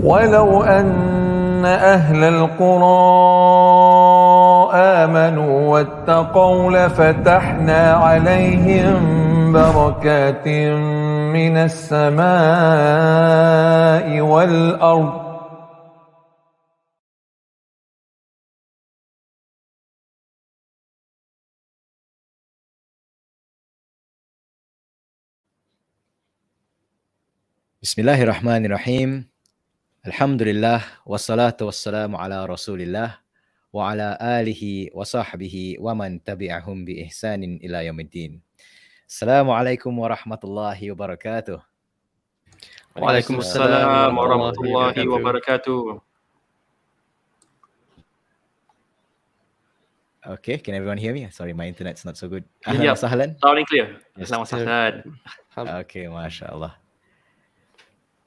ولو أن أهل القرى آمنوا واتقوا لفتحنا عليهم بركات من السماء والأرض Bismillahirrahmanirrahim. Alhamdulillah wassalatu wassalamu ala Rasulillah wa ala alihi wa sahbihi wa man tabi'ahum bi ihsanin ila yaumiddin. Assalamualaikum warahmatullahi wabarakatuh. Waalaikumsalam warahmatullahi wabarakatuh. Okay, can everyone hear me? Sorry, my internet's not so good. Yeah, Ahlan. loud and clear. Yes. Ahlan wa sahlan. Okay, mashallah.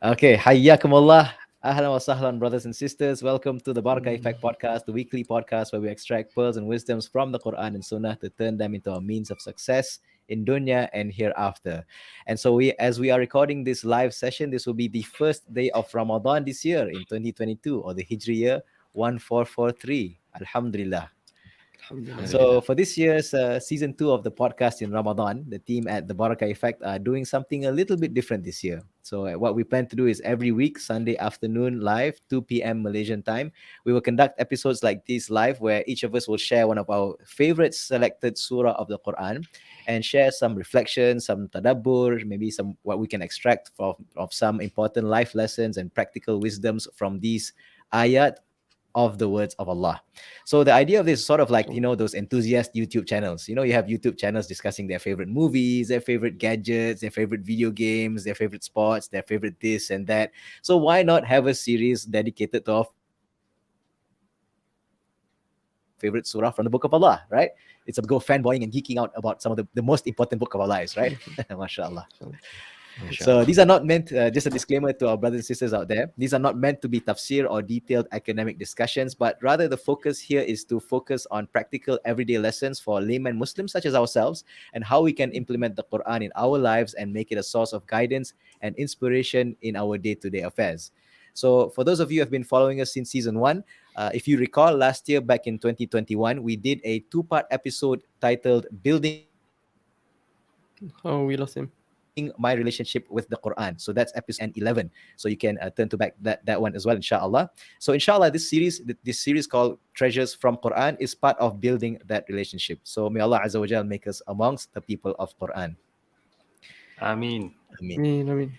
Okay, hayyakumullah. Ahlan wa sahlan, brothers and sisters. Welcome to the Barakah Effect podcast, the weekly podcast where we extract pearls and wisdoms from the Qur'an and Sunnah to turn them into a means of success in dunya and hereafter. And so as we are recording this live session, this will be the first day of Ramadan this year in 2022, or the Hijri year 1443. Alhamdulillah. So for this year's season 2 of the podcast in Ramadan, the team at the Barakah Effect are doing something a little bit different this year. So what we plan to do is every week, Sunday afternoon live, 2 p.m. Malaysian time, we will conduct episodes like this live where each of us will share one of our favorite selected surah of the Quran and share some reflections, some tadabbur, maybe some what we can extract of some important life lessons and practical wisdoms from these ayat of the words of Allah. So the idea of this is sort of like, those enthusiast YouTube channels. You have YouTube channels discussing their favorite movies, their favorite gadgets, their favorite video games, their favorite sports, their favorite this and that. So why not have a series dedicated to our favorite surah from the Book of Allah, right? It's a go fanboying and geeking out about some of the most important book of our lives, right? MashaAllah. So these are not meant, just a disclaimer to our brothers and sisters out there, these are not meant to be tafsir or detailed academic discussions, but rather the focus here is to focus on practical everyday lessons for layman Muslims such as ourselves and how we can implement the Quran in our lives and make it a source of guidance and inspiration in our day-to-day affairs. So for those of you who have been following us since season 1, if you recall last year back in 2021, we did a 2-part episode titled Building Oh, we lost him. My relationship with the Quran. So that's episode 11. So you can turn to back that one as well, inshallah. So inshallah, this series called Treasures from Quran is part of building that relationship. So may Allah Azza wa Jal make us amongst the people of Quran. Ameen. Ameen.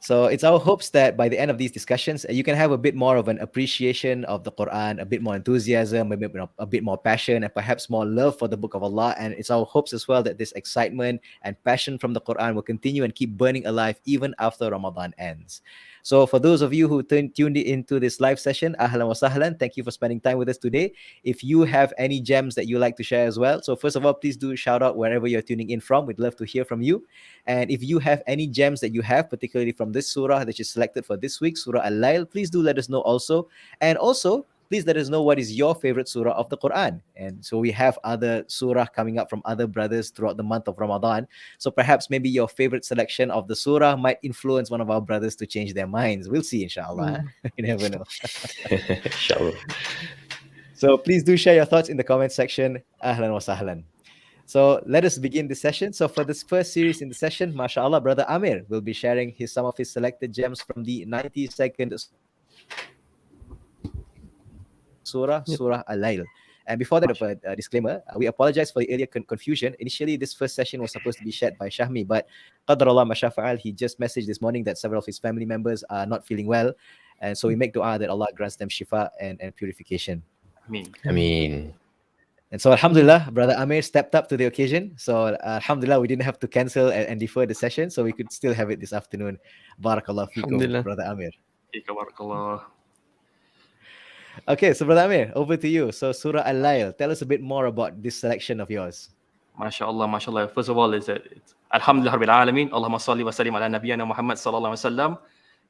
So it's our hopes that by the end of these discussions, you can have a bit more of an appreciation of the Quran, a bit more enthusiasm, a bit more passion, and perhaps more love for the Book of Allah. And it's our hopes as well that this excitement and passion from the Quran will continue and keep burning alive even after Ramadan ends. So for those of you who tuned into this live session, Ahlan wa sahlan, thank you for spending time with us today. If you have any gems that you like to share as well, so first of all, please do shout out wherever you're tuning in from. We'd love to hear from you. And if you have any gems that you have, particularly from this surah that you selected for this week, Surah Al-Layl, please do let us know also. And also, please let us know what is your favorite surah of the Quran. And so we have other surah coming up from other brothers throughout the month of Ramadan. So perhaps maybe your favorite selection of the surah might influence one of our brothers to change their minds. We'll see, inshallah. You never know. Inshallah. So please do share your thoughts in the comment section. Ahlan wa sahlan. So let us begin the session. So for this first series in the session, mashallah, Brother Amir will be sharing some of his selected gems from the 90-second Surah Al-Layl. And before that, a disclaimer, we apologize for the earlier confusion. Initially, this first session was supposed to be shared by Shahmi, but Qadarullah Mashafa'al, he just messaged this morning that several of his family members are not feeling well. And so we make dua that Allah grants them shifa and purification. Ameen. And so alhamdulillah, Brother Amir stepped up to the occasion. So alhamdulillah, we didn't have to cancel and defer the session, so we could still have it this afternoon. Barakallah fikum, Brother Amir. Barakallah. Okay, so Brother Amir, over to you. So Surah Al-Layl, tell us a bit more about this selection of yours. MashaAllah. First of all, it's Alhamdulillah Rabbil Alameen. Allahumma salli wa sallim ala nabiyyina Muhammad sallallahu alaihi wasallam.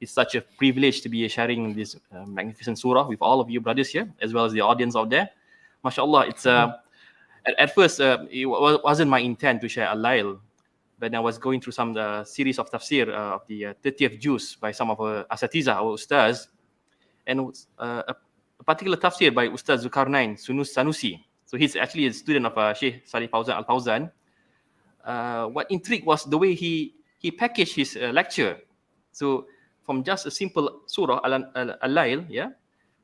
It's such a privilege to be sharing this magnificent surah with all of you brothers here, as well as the audience out there. MashaAllah, it's at first it wasn't my intent to share Al-Layl, but I was going through some series of tafsir of the 30th juz by some of our asatiza, our ustaz, and a particular tafsir by Ustaz Zulkarnain Sanusi. So he's actually a student of Sheikh Salih Fauzan Al Fauzan. What intrigued was the way he packaged his lecture. So from just a simple surah Al-Layl,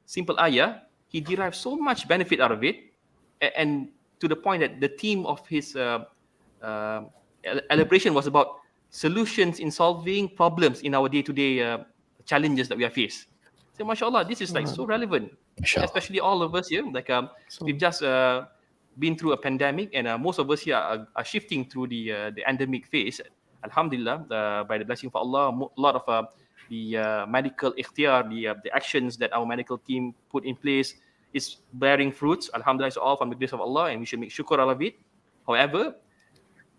simple ayah, he derived so much benefit out of it, and to the point that the theme of his elaboration was about solutions in solving problems in our day-to-day challenges that we are faced. So, mashallah, this is like so relevant, especially all of us here. Like we've just been through a pandemic, and most of us here are shifting through the endemic phase. Alhamdulillah, by the blessing of Allah, a lot of the medical ikhtiar, the actions that our medical team put in place is bearing fruits. Alhamdulillah, it's all from the grace of Allah, and we should make shukr out of it. However,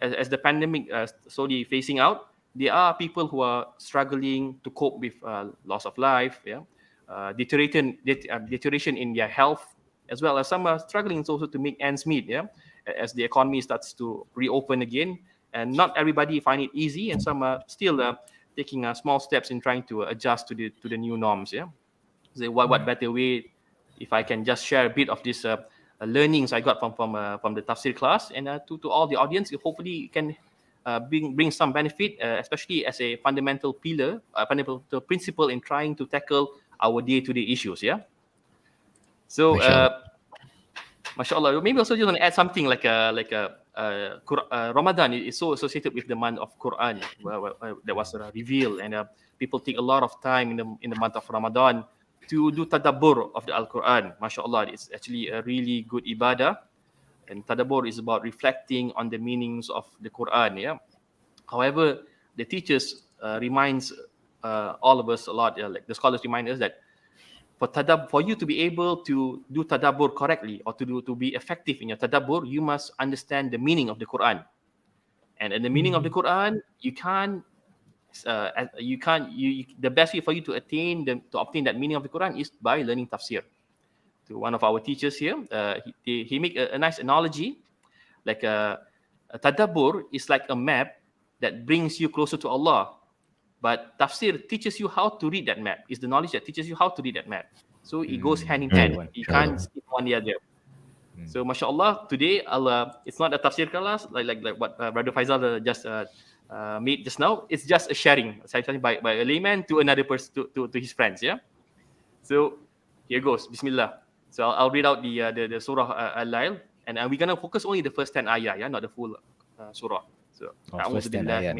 as the pandemic slowly phasing out, there are people who are struggling to cope with loss of life, deterioration in their health, as well as some are struggling also to make ends meet, as the economy starts to reopen again. And not everybody find it easy, and some are still taking small steps in trying to adjust to the new norms. So what better way if I can just share a bit of this learnings I got from the tafsir class, and to all the audience, hopefully it can bring some benefit, especially as a fundamental pillar, fundamental principle in trying to tackle our day-to-day issues. So, mashallah, maybe also just want to add something like Ramadan is so associated with the month of Qur'an that was revealed, and people take a lot of time in the month of Ramadan to do tadabbur of the Al-Quran. MashaAllah, it's actually a really good ibadah. And tadabbur is about reflecting on the meanings of the Quran. However, the teachers reminds all of us a lot, like the scholars remind us that for you to be able to do tadabbur correctly, or to be effective in your tadabbur, you must understand the meaning of the Quran. And in the meaning of the Quran, the best way for you to obtain that meaning of the Quran is by learning tafsir. To one of our teachers here, he make a nice analogy, like a tadabbur is like a map that brings you closer to Allah, but tafsir teaches you how to read that map. It's the knowledge that teaches you how to read that map. So it goes hand in hand. You can't skip one the other. So mashallah, today it's not a tafsir class like what Brother Faisal just made just now. It's just a sharing by a layman to another person, to his friends. So here goes. Bismillah. So I'll read out the Surah Al-Layl, and we're gonna focus only the first 10 ayah, not the full surah. So a'udhu billahi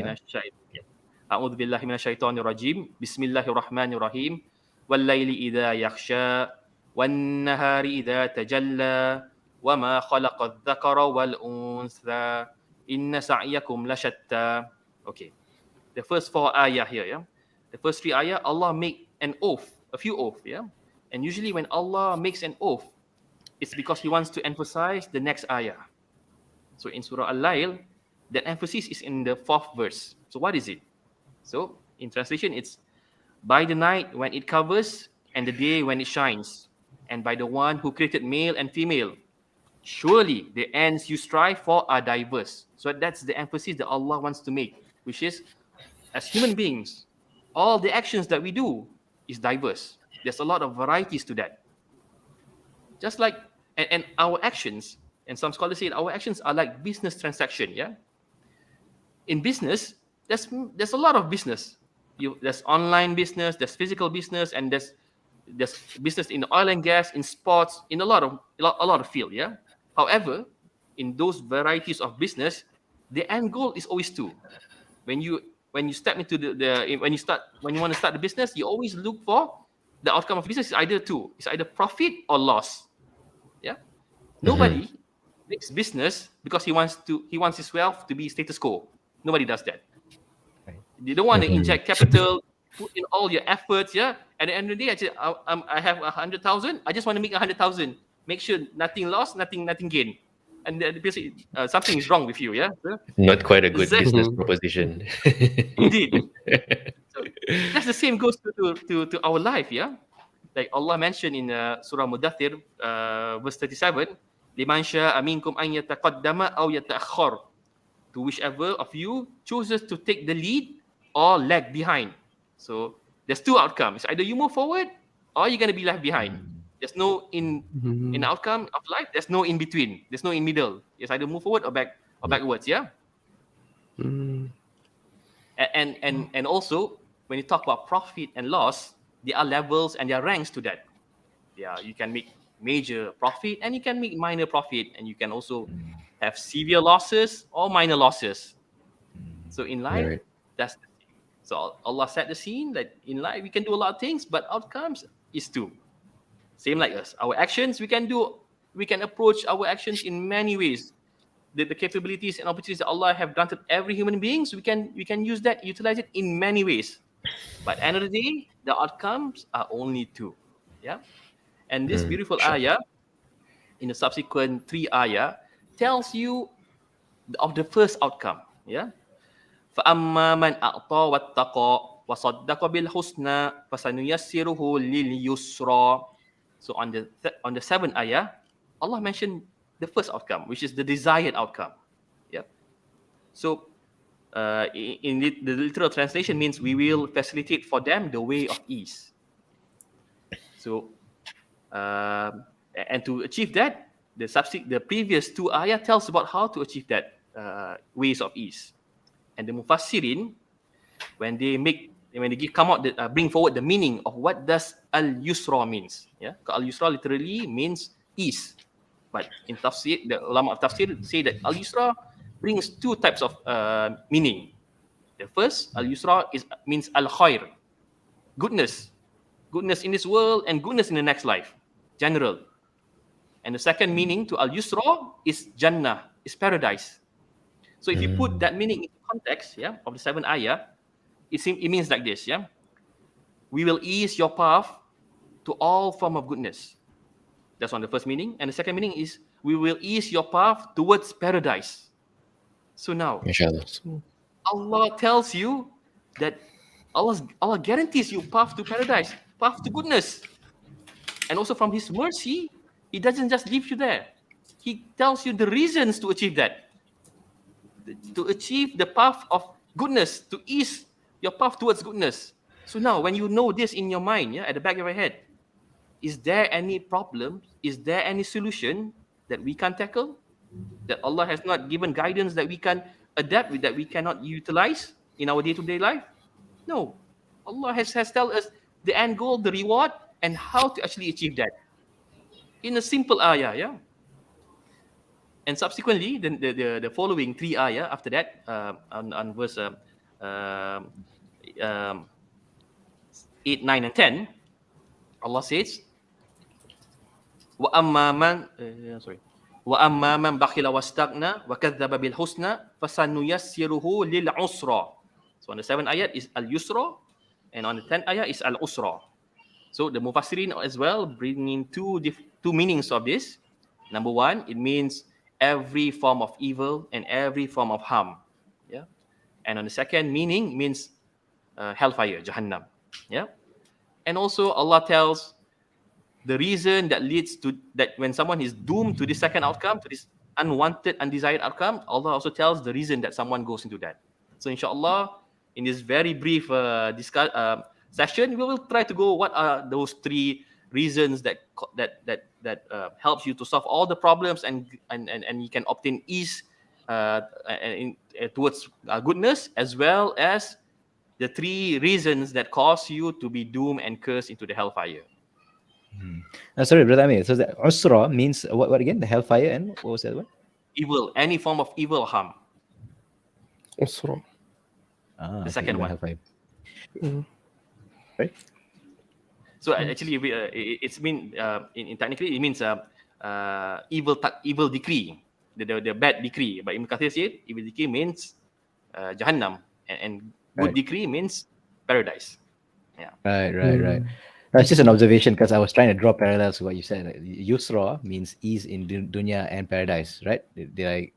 minash shaitanir rajim. Bismillahir rahim. Wal layli idha yakhsha wan nahari idha tajalla wa ma khalaqa adh-dhakara wal untha inna sa'yakum lashatta. Okay. The first 4 ayah here, The first 3 ayah, Allah make an oath, a few oath, And usually when Allah makes an oath, it's because He wants to emphasize the next ayah. So in Surah Al-Layl, that emphasis is in the 4th verse. So what is it? So in translation, it's by the night when it covers and the day when it shines, and by the one who created male and female. Surely the ends you strive for are diverse. So that's the emphasis that Allah wants to make, which is, as human beings, all the actions that we do is diverse. There's a lot of varieties to that. Just like, and our actions, and some scholars say our actions are like business transaction, In business, there's a lot of business. There's online business, there's physical business, and there's business in oil and gas, in sports, in a lot of field, However, in those varieties of business, the end goal is always two. When you step into when you want to start the business, you always look for the outcome of business is either two. It's either profit or loss. Nobody makes business because he wants his wealth to be status quo. Nobody does that. They don't want to inject capital, put in all your efforts. At the end of the day, I have 100,000. I just want to make 100,000. Make sure nothing lost, nothing gain. And basically, something is wrong with you. Not quite a good business proposition. Indeed. So that's the same goes to our life. Like Allah mentioned in Surah Mudaththir, verse 37, "Liman sha'a minkum an yataqaddama aw yata'akhkhar." To whichever of you chooses to take the lead or lag behind. So there's two outcomes. Either you move forward or you're going to be left behind. There's no in outcome of life. There's no in between. There's no in middle. It's either move forward or backwards. Yeah. And also when you talk about profit and loss, there are levels and there are ranks to that. Yeah, you can make major profit and you can make minor profit, and you can also have severe losses or minor losses. So in life, Right. that's the thing. So Allah set the scene that in life we can do a lot of things, but outcomes is too. Same like us. Our actions, we can approach our actions in many ways. The capabilities and opportunities that Allah have granted every human being, so we can use that, utilize it in many ways. But end of the day, the outcomes are only two. Yeah. And this beautiful ayah, in the subsequent 3 ayah, tells you of the first outcome. Yeah. فَأَمَّا مَنْ أَعْطَى وَاتَّقَى وَصَدَّقَ بِالْحُسْنَى فَسَنُيَسِّرُهُ لِلْيُسْرَى. So on the 7th ayah, Allah mentioned the first outcome, which is the desired outcome. Yeah. So in the literal translation means we will facilitate for them the way of ease. So and to achieve that, the previous 2 ayah tells about how to achieve that ways of ease. And the mufassirin, when they bring forward the meaning of what does al-yusra means. Yeah, al-yusra literally means ease. But in tafsir, the ulama of tafsir say that al-yusra brings 2 types of meaning. The first, al-yusra means al-khair, goodness in this world and goodness in the next life, general. And the second meaning to al-yusra is jannah, is paradise. So if you put that meaning into context, yeah, of the 7th ayah, it means like this, yeah. We will ease your path to all form of goodness. That's on the first meaning. And the second meaning is we will ease your path towards paradise. So now, Inshallah. Allah tells you that Allah guarantees you path to paradise, path to goodness. And also from His mercy, He doesn't just leave you there. He tells you the reasons to achieve that. To achieve the path of goodness, to ease your path towards goodness. So now, when you know this in your mind, yeah, at the back of your head, is there any problem? Is there any solution that we can tackle? That Allah has not given guidance that we can adapt with, that we cannot utilize in our day-to-day life? No. Allah has told us the end goal, the reward, and how to actually achieve that. In a simple ayah, yeah. And subsequently, the following 3 ayah after that, on verse 8, 9, and 10, Allah says, وَأَمَّا مَنْ بَخِلَ وَاسْتَغْنَى وَكَذَّبَ بِالْحُسْنَى فَسَنُيَسِّرُهُ لِلْعُسْرَى. So on the 7th ayah is al-yusra, and on the 10th ayah is al-usra. So the mufassirin as well bring in two meanings of this. Number 1, it means every form of evil and every form of harm. Yeah. And on the second meaning means hellfire, Jahannam. Yeah. And also Allah tells the reason that leads to that when someone is doomed to this second outcome, to this unwanted, undesired outcome, Allah also tells the reason that someone goes into that. So inshallah, in this very brief session, we will try to go what are those 3 reasons that helps you to solve all the problems and you can obtain ease towards goodness, as well as the 3 reasons that cause you to be doomed and cursed into the hellfire. Sorry, brother Amir. So the usra means what again? The hellfire, and what was the other one? Evil, any form of evil or harm. أسرة. The second one. Hellfire. Right. So actually, it's mean in technically it means evil decree, the bad decree. But Ibn Kathir said evil decree means Jahannam, and good decree means paradise. Yeah. Right. That's just an observation because I was trying to draw parallels to what you said. Yusra means ease in dunya and paradise, right? Did I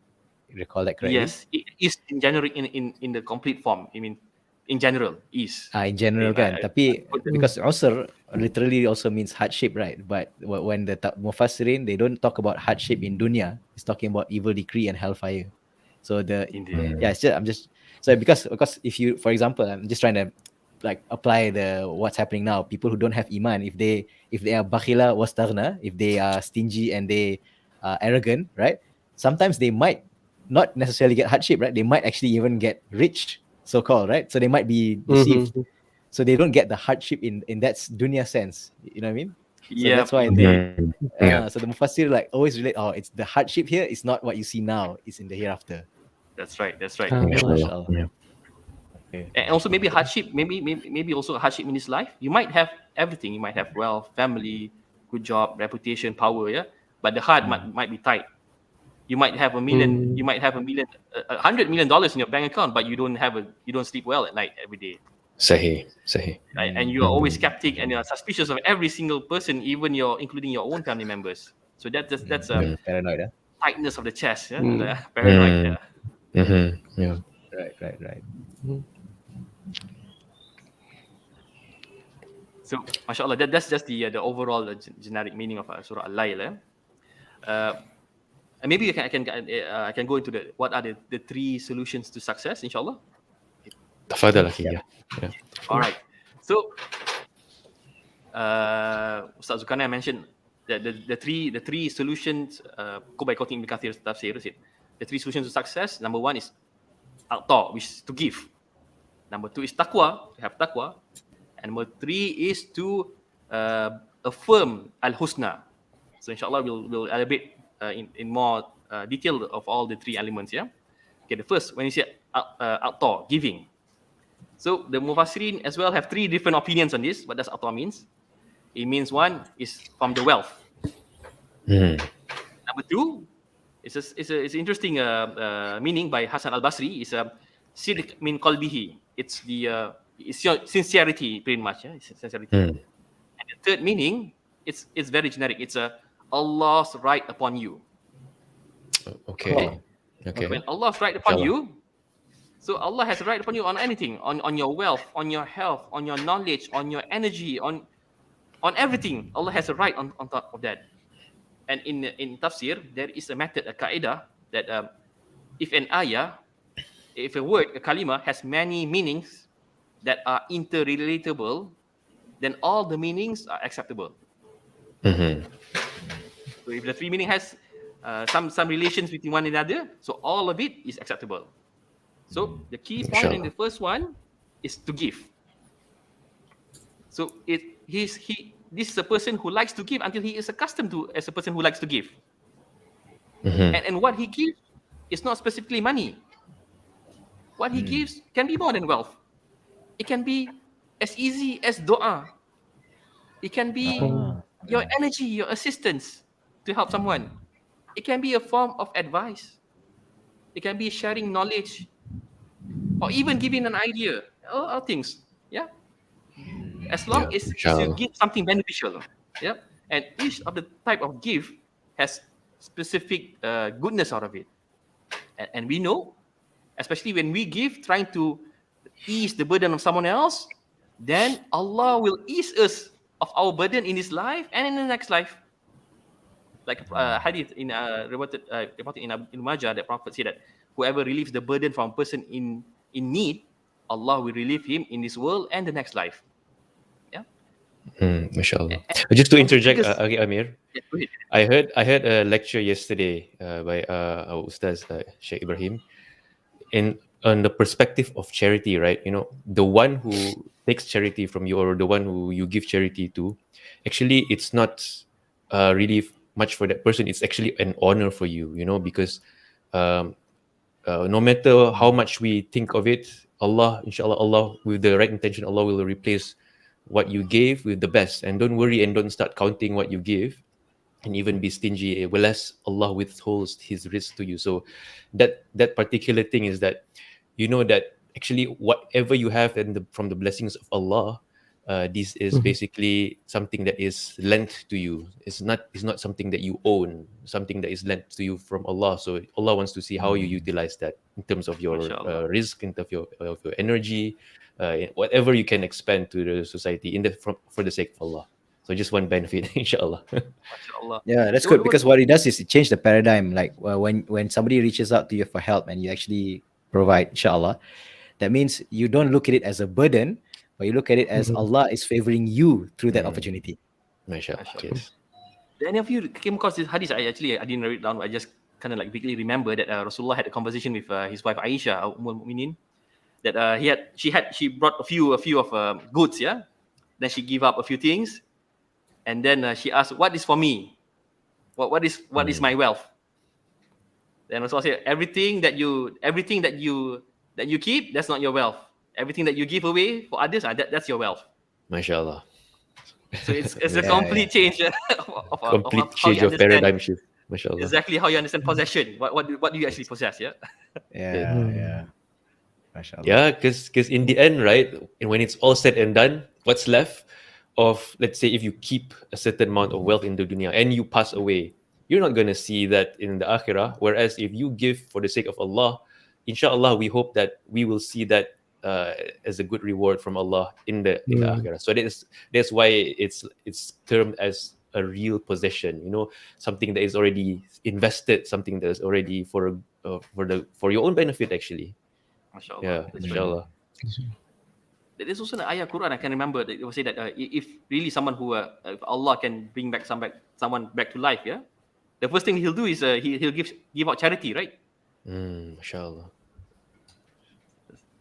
recall that correctly? Yes, it is in general in the complete form. I mean, in general, ease. In general kan. Tapi because usr literally also means hardship, right? But when the mufassirin, they don't talk about hardship in dunya. It's talking about evil decree and hellfire. So because if you, for example, I'm just trying to like apply the what's happening now. People who don't have iman, if they are bakhila wastaghna, if they are stingy and they are arrogant, right? Sometimes they might not necessarily get hardship, right? They might actually even get rich, so called, right? So they might be deceived. Mhm. So they don't get the hardship in that dunya sense. You know what I mean? So Yeah, that's why Yeah. so the Mufassir like always relate. Oh, it's the hardship here. It's not what you see now. It's in the hereafter. that's right. That's right. Ah, Mashallah. Yeah. Okay. And also maybe hardship, maybe also a hardship in his life. You might have everything. You might have wealth, family, good job, reputation, power, yeah. But the heart might be tight. You might have a million. You might have $100 million in your bank account, but you don't sleep well at night every day. Sahih. Right? And you are always skeptic and you are suspicious of every single person, including your own family members. So that's a Paranoid, tightness of the chest, yeah, the paranoid. Yeah. Yeah. right. So, mashallah, that's just the overall generic meaning of Surah Al-Layl. And maybe I can go into what are the three solutions to success, inshallah. Tafadhal, akhi. Yeah. All right. So, Ustaz Zulkarnain mentioned that the three solutions. By quoting Ibn Kathir's tafsir, the three solutions to success. Number one is a'ta, which is to give. Number two is taqwa, to have taqwa. And number three is to affirm al-husna. So inshallah we'll elaborate in more detail of all the three elements. Yeah. Okay. The first, when you say a'ta, giving. So the Mufassirin as well have three different opinions on this. What does a'ta means? It means one is from the wealth. Number two, it's an interesting meaning by Hasan al-Basri. It's sidq min qalbihi. It's your sincerity, pretty much. Yeah? It's sincerity. And the third meaning, it's very generic. It's Allah's right upon you. Okay. When Allah's right upon you, so Allah has a right upon you on anything, on your wealth, on your health, on your knowledge, on your energy, on everything. Allah has a right on top of that. And in tafsir, there is a method, a qaida, that if a word, a kalima, has many meanings that are interrelatable, then all the meanings are acceptable. So if the three meaning has some relations between one another, so all of it is acceptable. So the key point in the first one is to give. So this is a person who likes to give until he is accustomed to as a person who likes to give. And what he gives is not specifically money. What he gives can be more than wealth. It can be as easy as dua. It can be your energy, your assistance to help someone. It can be a form of advice. It can be sharing knowledge, or even giving an idea. All things, yeah. As long as you give something beneficial, yeah. And each of the type of gift has specific goodness out of it. And we know, especially when we give, trying to ease the burden of someone else, then Allah will ease us of our burden in this life and in the next life. Like hadith reported in Ibn Majah, that Prophet said that whoever relieves the burden from a person in need, Allah will relieve him in this world and the next life. Yeah. Mashallah. Just to interject, Amir, Yeah, go ahead. I heard a lecture yesterday by our Ustaz Sheikh Ibrahim on the perspective of charity, right? You know, the one who takes charity from you or the one who you give charity to, actually, it's not really much for that person. It's actually an honor for you, you know, because no matter how much we think of it, Allah, inshallah, Allah, with the right intention, Allah will replace what you gave with the best. And don't worry and don't start counting what you give and even be stingy, unless Allah withholds his risk to you. So that particular thing is that you know that actually whatever you have from the blessings of Allah, this is basically something that is lent to you. It's not something that you own, something that is lent to you from Allah. So Allah wants to see how you utilize that in terms of your risk, in terms of your energy, whatever you can expand to the society for the sake of Allah. So just one benefit, inshallah. Yeah, that's good, because what it does is it changes the paradigm. Like when somebody reaches out to you for help and you actually provide, inshallah, that means you don't look at it as a burden, but you look at it as Allah is favoring you through that Mm. opportunity. MashaAllah. Yes. Did any of you came across this hadith? I didn't write it down. I just kind of like vaguely remember that Rasulullah had a conversation with his wife Aisha, Mu'minin, that she brought a few of goods, yeah. Then she gave up a few things, and then she asked, "What is for me? What is my wealth?" Then Rasulullah said, everything that you keep, that's not your wealth. Everything that you give away for others, that's your wealth. MashaAllah. So it's a complete change of Complete how you change of understand paradigm shift. MashaAllah. exactly how you understand possession. What do you actually possess? Yeah. Yeah. MashaAllah. Yeah, because in the end, right, and when it's all said and done, what's left of, let's say, if you keep a certain amount of wealth in the dunya and you pass away, you're not going to see that in the akhirah. Whereas if you give for the sake of Allah, inshallah, we hope that we will see that as a good reward from Allah in the akhirah. So that's why it's termed as a real possession. You know, something that is already invested, something that is already for your own benefit, actually. MashaAllah. Yeah, That's right. inshallah. There's also an ayah Quran I can remember that it will say that if really someone who if Allah can bring back someone back to life, yeah, the first thing he'll do is he'll give out charity, right? MashaAllah.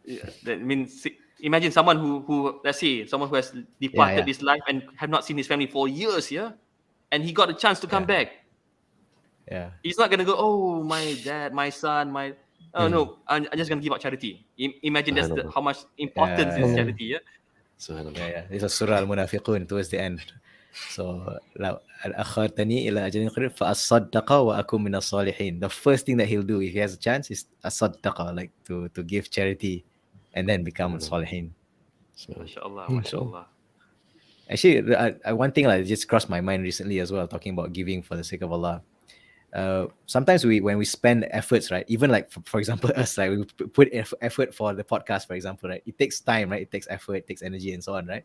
Yeah, that means imagine someone who let's say someone who has departed this life and have not seen his family for years, yeah, and he got a chance to come back. Yeah. He's not gonna go, oh, my dad, my son, no, I'm just gonna give out charity. Imagine that's how much importance is charity, yeah. Subhanallah. Yeah. This is Surah Al-Munafiqun towards the end. So, al-akhartani ila ajalin qarib fa as-saddaqa wa akum min as-salihin. The first thing that he'll do if he has a chance is as-saddaqa, like to give charity and then become salihin. MashaAllah, MashaAllah. Actually, one thing that just crossed my mind recently as well, talking about giving for the sake of Allah. Sometimes when we spend efforts, right, even like for example us, like we put effort for the podcast, for example, right, it takes time, right, it takes effort, it takes energy and so on, right.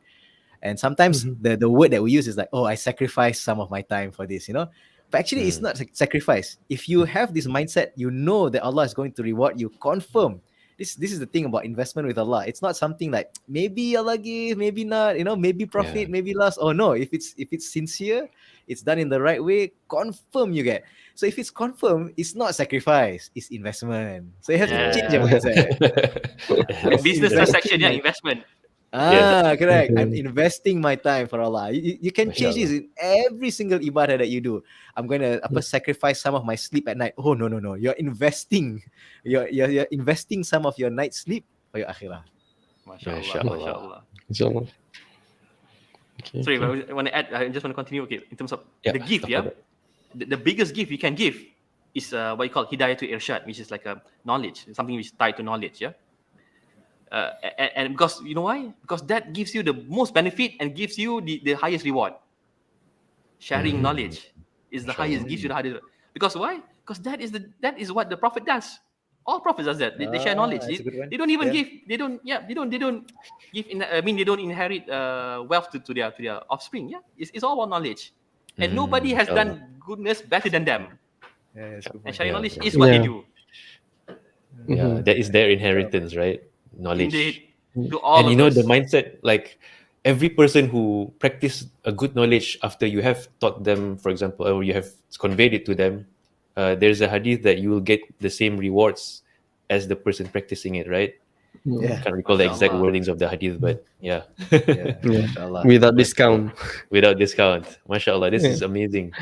And sometimes the word that we use is like, oh, I sacrifice some of my time for this, you know. But actually, it's not sacrifice. If you have this mindset, you know that Allah is going to reward you. Confirm. This is the thing about investment with Allah. It's not something like maybe Allah give, maybe not, you know, maybe profit, maybe loss. Oh no, if it's sincere, it's done in the right way, confirm you get. So if it's confirmed, it's not sacrifice, it's investment. So you have to change your mindset. Business transaction, investment. Correct. I'm investing my time for Allah. You can change this in every single ibadah that you do. I'm going to sacrifice some of my sleep at night. Oh no. You're investing. You're investing some of your night sleep for your akhirah. MashaAllah. Inshallah. Okay. Sorry, I want to add. I just want to continue. Okay, in terms of the gift, the biggest gift you can give is what you call hidayah to irshad, which is like a knowledge, something which is tied to knowledge. Yeah. And because you know why? Because that gives you the most benefit and gives you the highest reward. Sharing knowledge is the highest, gives you the highest. Because why? Because that is what the Prophet does. All prophets does that. They share knowledge. They don't even give. They don't give. They don't inherit wealth to their offspring. Yeah, it's all about knowledge, and nobody has done goodness better than them. And sharing knowledge is what they do. Yeah, that is their inheritance, right? Knowledge. Indeed. To all and you of know us. the mindset, like every person who practice a good knowledge after you have taught them, for example, or you have conveyed it to them, there's a hadith that you will get the same rewards as the person practicing it, right? Yeah. I can't recall the exact wordings of the hadith, but yeah. Without discount. Without discount. MashaAllah, this is amazing.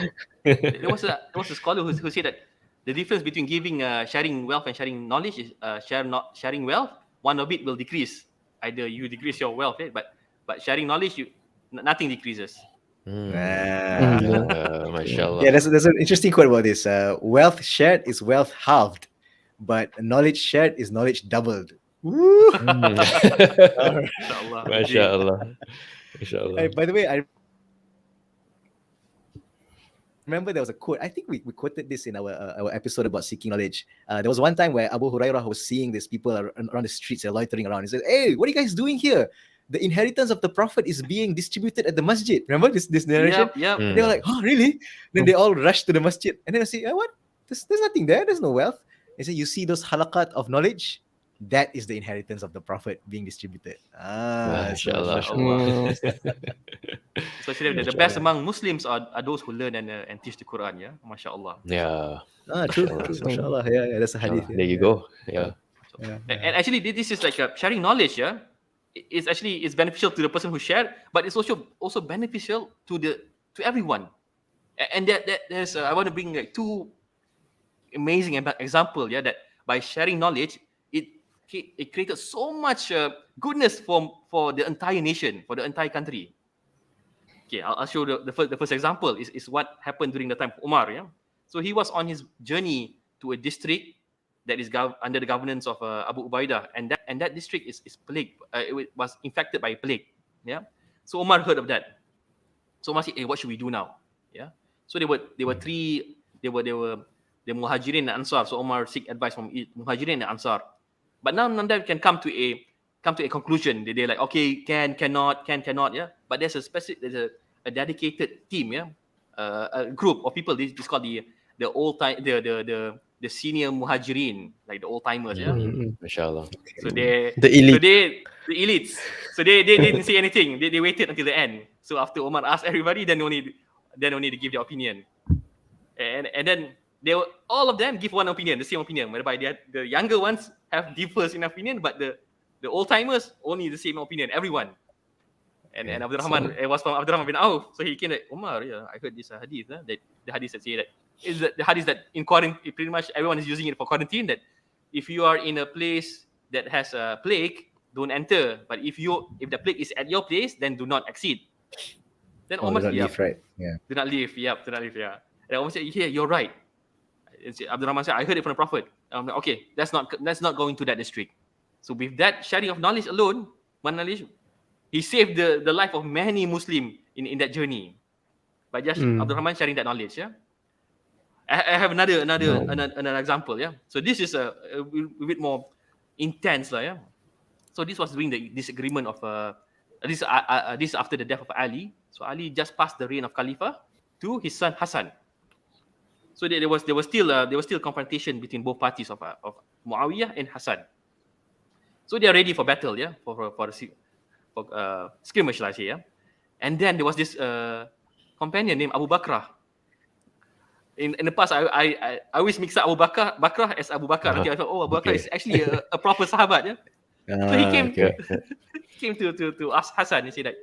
There was a scholar who said that the difference between giving, sharing wealth and sharing knowledge is sharing wealth. One of it will decrease. Either you decrease your wealth, but sharing knowledge, nothing decreases. MashaAllah. Yeah, there's an interesting quote about this. Wealth shared is wealth halved, but knowledge shared is knowledge doubled. MashaAllah. MashaAllah. By the way, I remember there was a quote. I think we quoted this in our episode about seeking knowledge. There was one time where Abu Hurairah was seeing these people around the streets, loitering around. He said, "Hey, what are you guys doing here? The inheritance of the Prophet is being distributed at the masjid." Remember this narration? Yep. They were like, "Oh, really?" Then they all rushed to the masjid. And then I say, "What? There's nothing there. There's no wealth." They said, "You see those halaqat of knowledge? that is the inheritance of the Prophet being distributed. Mashallah. Especially the best among Muslims are those who learn and teach the Quran. Yeah, mashallah. Yeah. True. Mashallah. Yeah, that's a hadith. There you go. Yeah. And actually, this is like sharing knowledge. Yeah, it's beneficial to the person who shared, but it's also beneficial to everyone. And there's I want to bring like two amazing example. Yeah, that by sharing knowledge, it created so much goodness for the entire nation, for the entire country. Okay, I'll show the first example is what happened during the time of Umar. Yeah, so he was on his journey to a district that is under the governance of Abu Ubaidah, and that district is plagued. It was infected by a plague. Yeah, so Umar heard of that. So Umar said, "Hey, what should we do now?" Yeah, so they were Muhajirin and Ansar. So Umar seek advice from Muhajirin and Ansar, but none of them can come to a conclusion. They're like, okay, cannot. Yeah, but there's a dedicated team. Yeah, a group of people. This is called the old time the senior Muhajirin, like the old timers. Yeah, Mashallah. so the elites. So they didn't say anything. They waited until the end. So after Umar asked everybody, then only to give their opinion. And then all of them give one opinion, the same opinion, whereby the younger ones have differs in opinion, but the old timers only the same opinion, everyone. And Abdul Rahman, it was from Abdul Rahman bin Auf. So he came like, Umar, yeah, I heard this hadith, that the hadith that say that is the hadith that in quarantine, pretty much everyone is using it for quarantine, that if you are in a place that has a plague, don't enter. But if the plague is at your place, then do not exceed. Then Umar said, leave, right? Yeah. Do not leave. Yeah. And Umar said, yeah, you're right. Abdul Rahman said, I heard it from the Prophet. I'm like, okay, let's not go into that district. So with that sharing of knowledge alone, one knowledge, he saved the life of many Muslims in that journey by just Abdul Rahman sharing that knowledge. Yeah, I have another example. Yeah, so this is a bit more intense, yeah. So this was during the disagreement of this after the death of Ali. So Ali just passed the reign of Khalifa to his son Hassan. So there was still confrontation between both parties of Muawiyah and Hassan. So they are ready for battle, yeah, for skirmish, I say, yeah. And then there was this companion named Abu Bakr. In the past, I always mix up Abu Bakr as Abu Bakr. Until I thought, Abu Bakr is actually a proper sahabat, yeah. So he came to ask Hassan. He said that,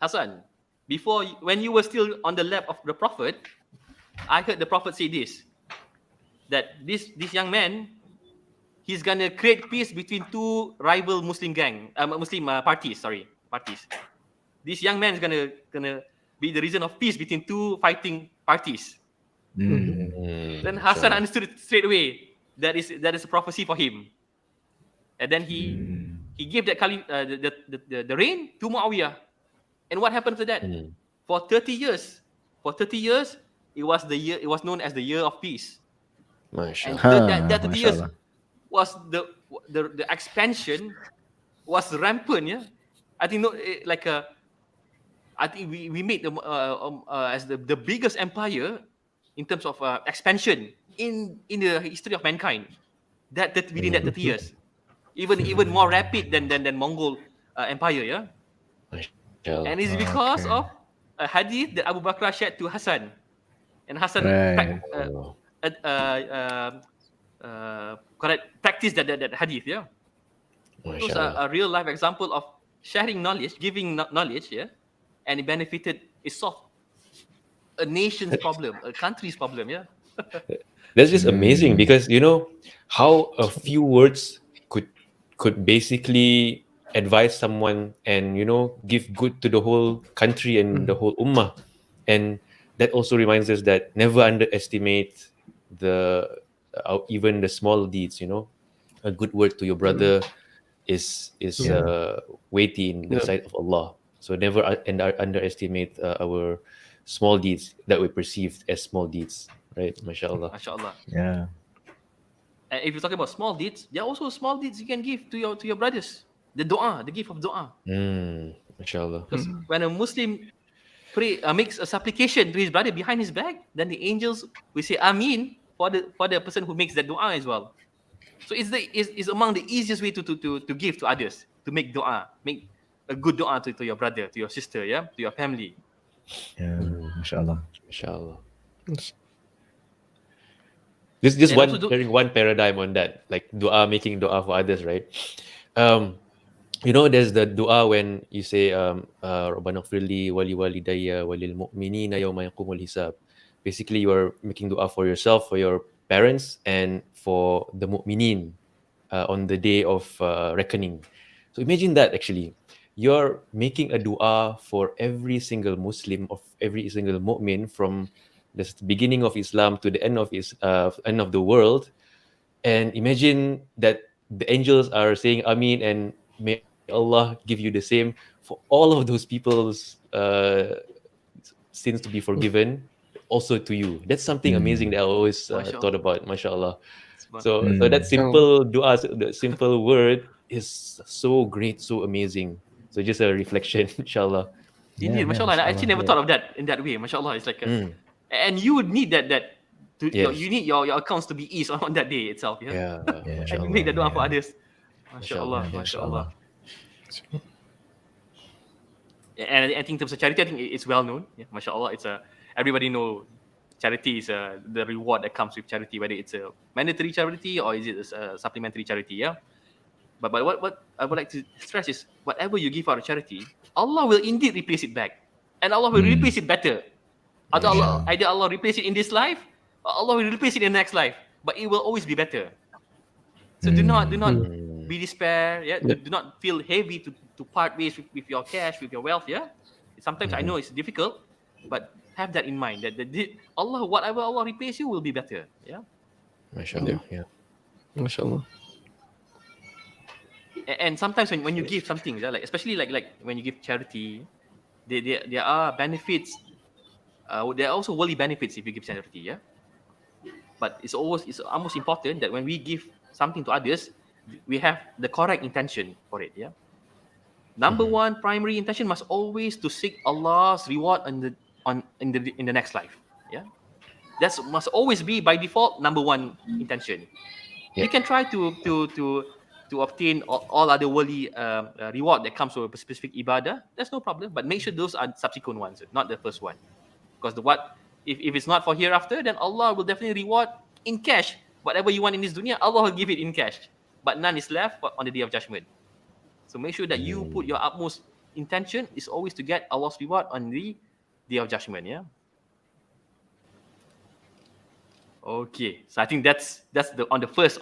Hassan, when you were still on the lap of the Prophet, I heard the Prophet say this, that this young man, he's gonna create peace between two rival Muslim parties. This young man is gonna be the reason of peace between two fighting parties. Then Hassan understood it straight away. That is a prophecy for him. And then he gave that the reign to Muawiyah. And what happened to that? For 30 years, it was known as the year of peace. Mashallah. And that 30 years was the expansion was rampant. Yeah, I think I think we made as the biggest empire in terms of expansion in the history of mankind. That within that 30 years, even more rapid than Mongol empire. Yeah, and it's because of a hadith that Abu Bakr shared to Hassan, and Hassan practice that hadith. Yeah, it was a real life example of sharing knowledge, giving knowledge. Yeah, and it solved a nation's problem, a country's problem. Yeah, that's just amazing, because how a few words could basically advise someone and give good to the whole country and the whole ummah. And that also reminds us that never underestimate even the small deeds. A good word to your brother is weighty in the sight of Allah. So never underestimate our small deeds that we perceive as small deeds, right? Mashallah. Yeah. And if you're talking about small deeds, there are also small deeds you can give to your brothers. The dua, the gift of dua. Mashallah. Because when a Muslim makes a supplication to his brother behind his back, then the angels will say Amin for the person who makes that dua as well. So it's among the easiest way to give to others, to make dua, make a good dua to your brother, to your sister, yeah, to your family. Yeah, mashallah. Inshallah. Just And one also sharing one paradigm on that, like dua, making dua for others, right? There's the dua when you say Rabbana ighfirli wali walidayya walil mu'minina yawma yaqumul hisab. Basically, you are making dua for yourself, for your parents, and for the mu'minin on the day of reckoning. So imagine that actually. You're making a dua for every single Muslim, of every single mu'min, from the beginning of Islam to the end of end of the world. And imagine that the angels are saying Amin, and may Allah give you the same for all of those people's sins to be forgiven, also to you. That's something amazing that I always thought about, mashallah. So that simple dua, the simple word is so great, so amazing. So just a reflection, inshallah. Indeed, mashallah. I actually never thought of that in that way. Mashallah, it's like and you would need that Yes. you need your accounts to be eased on that day itself, yeah. Yeah, And you make the dua for others. Mashallah, mashallah. And I think in terms of charity, I think it's well known. Yeah, mashallah, it's everybody know charity is the reward that comes with charity, whether it's a mandatory charity or is it a supplementary charity. Yeah. But what I would like to stress is whatever you give out of charity, Allah will indeed replace it back, and Allah will replace it better. Either Allah replace it in this life, or Allah will replace it in the next life. But it will always be better. So do not be despair. Yeah, do not feel heavy to part ways with your cash, with your wealth. Yeah, sometimes I know it's difficult, but have that in mind that Allah, whatever Allah replace you will be better. Yeah, mashallah. Yeah, mashallah. And sometimes when you give something, like especially like when you give charity, there are benefits. There are also worldly benefits if you give charity. Yeah, but it's almost important that when we give something to others, we have the correct intention for it. Yeah. Number one primary intention must always to seek Allah's reward in the next life. Yeah, that must always be by default number one intention. You can try to obtain all other worldly reward that comes with a specific ibadah. That's no problem, but make sure those are subsequent ones, not the first one. Because if it's not for hereafter, then Allah will definitely reward in cash whatever you want in this dunya. Allah will give it in cash, but none is left on the day of judgment. So make sure that you put your utmost intention is always to get Allah's reward on the day of judgment. Yeah. Okay, so I think that's on the first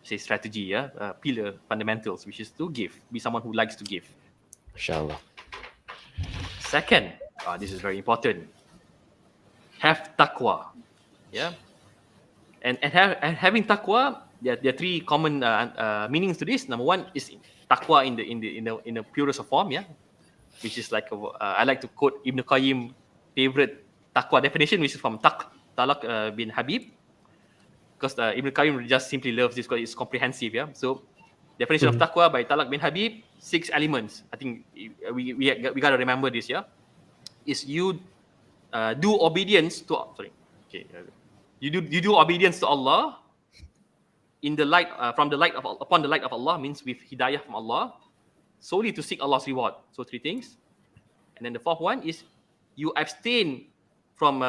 say strategy, pillar fundamentals, which is to give, be someone who likes to give. Inshallah. Second, this is very important. Have taqwa, yeah, and having taqwa. There are three common meanings to this. Number one is taqwa in the purest of form, yeah, which is like I like to quote Ibn Qayyim favorite taqwa definition, which is from Talaq bin Habib. Because Ibn Qayyim just simply loves this because it's comprehensive. Yeah. So definition of taqwa by Talaq bin Habib, 6 elements. I think we gotta remember this. Yeah, is you do obedience to you do obedience to Allah in the light upon the light of Allah, means with hidayah from Allah, solely to seek Allah's reward. So 3 things, and then the fourth one is you abstain from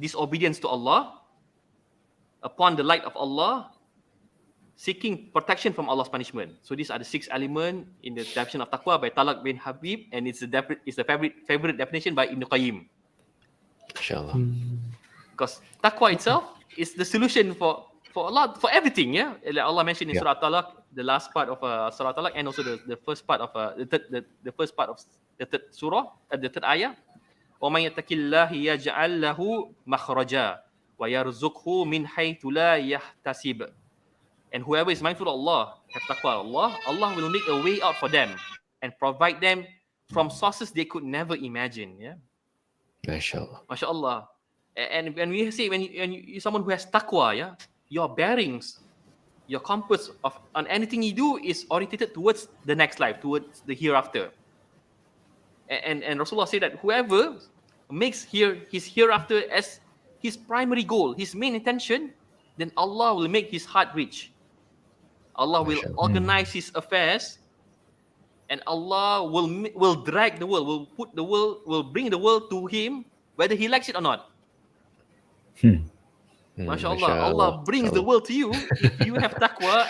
disobedience to Allah upon the light of Allah, seeking protection from Allah's punishment. So these are the 6 elements in the definition of taqwa by Talaq bin Habib, and it's the favorite definition by Ibn Qayyim. Inshallah. Because taqwa itself is the solution for everything. Yeah, like Allah mentioned in Surah Al-Talaq, the last part of Surah Al-Talaq, and also the first part of the first part of the third surah, the third ayah. وَمَنْ يَتَّقِ اللَّهِ يَجْعَلْ لَهُ مَخْرَجًا وَيَرْزُقْهُ مِنْ حَيْثُ لَا يَحْتَسِبُ. And whoever is mindful of Allah, have taqwa Allah will make a way out for them and provide them from sources they could never imagine. Yeah. Mashallah. MashaAllah. And when we say when you're someone who has taqwa, yeah, your bearings, your compass on anything you do is oriented towards the next life, towards the hereafter. And Rasulullah said that whoever makes his hereafter as his primary goal, his main intention, then Allah will make his heart rich. Allah will organize his affairs, and Allah will drag the world, will bring the world to him, whether he likes it or not. MashaAllah, Allah brings the world to you if you have taqwa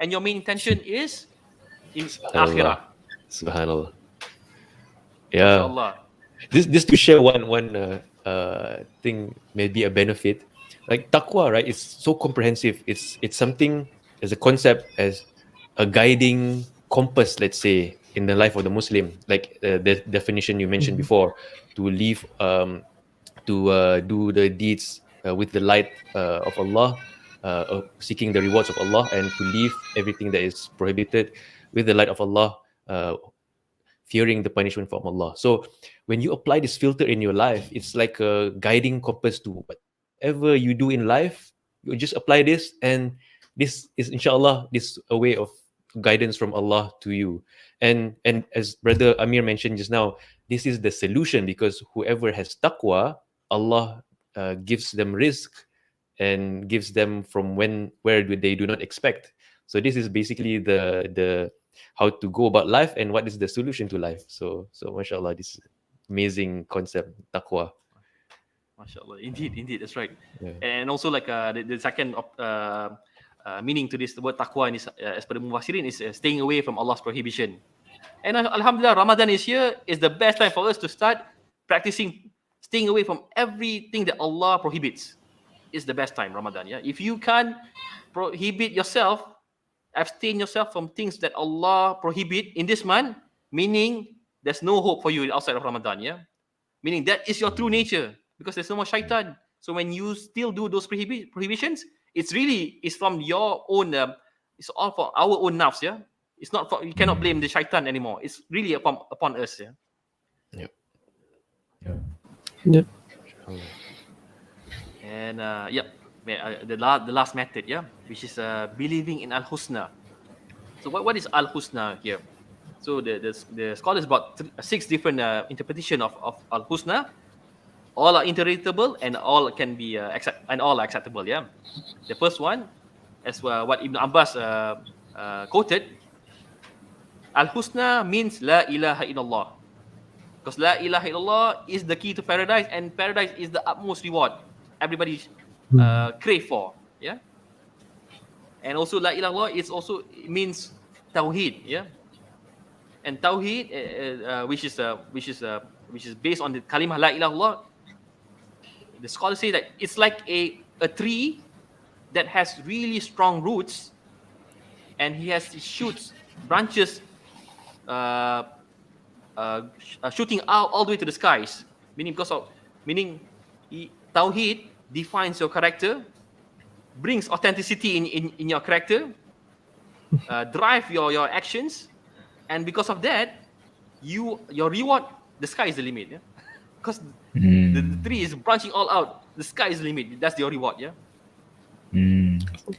and your main intention is in akhirah. Subhanallah. Yeah. MashaAllah. This to share one thing, maybe a benefit. Like taqwa, right? It's so comprehensive. It's something as a concept, as a guiding compass, let's say, in the life of the Muslim. Like the definition you mentioned before, to live, to do the deeds with the light of Allah, seeking the rewards of Allah, and to leave everything that is prohibited with the light of Allah, fearing the punishment from Allah. So when you apply this filter in your life, it's like a guiding compass to whatever you do in life. You just apply this, and this is, inshallah, this a way of guidance from Allah to you. And as Brother Amir mentioned just now, this is the solution, because whoever has taqwa, Allah gives them rizq and gives them from where they do not expect. So this is basically the how to go about life and what is the solution to life. So mashallah, this amazing concept, taqwa. MashaAllah, indeed, that's right. Yeah. And also like the second meaning to this word taqwa is, as per the Mufassirin, is staying away from Allah's prohibition. And Alhamdulillah, Ramadan is here. Is the best time for us to start practicing staying away from everything that Allah prohibits. Is the best time, Ramadan. Yeah, if you can't prohibit yourself, abstain yourself from things that Allah prohibit in this month, meaning there's no hope for you outside of Ramadan. Yeah, meaning that is your true nature, because there's no more shaitan. So when you still do those prohibitions, it's from your own. It's all for our own nafs. Yeah, it's not for, you cannot blame the shaitan anymore. It's really upon us. Yeah. Yep. Yep. And the last method, which is believing in Al-Husna. So what is Al-Husna here? So the scholars brought 6 different interpretation of Al-Husna. All are interpretable and all can be all are acceptable. Yeah. The first one, as what Ibn Abbas quoted, Al-Husna means La ilaha illallah. Because La ilaha illallah is the key to paradise, and paradise is the utmost reward everybody crave for. Yeah. And also La ilaha illallah means Tawheed. Yeah. And Tawheed, which is based on the kalimah La ilaha illallah, the scholars say that it's like a tree that has really strong roots, and it shoots branches shooting out all the way to the skies. Meaning Tawheed defines your character, brings authenticity in your character, drive your actions, and because of that, your reward, the sky is the limit. Yeah? Because the tree is branching all out, the sky is the limit. That's your reward. Yeah.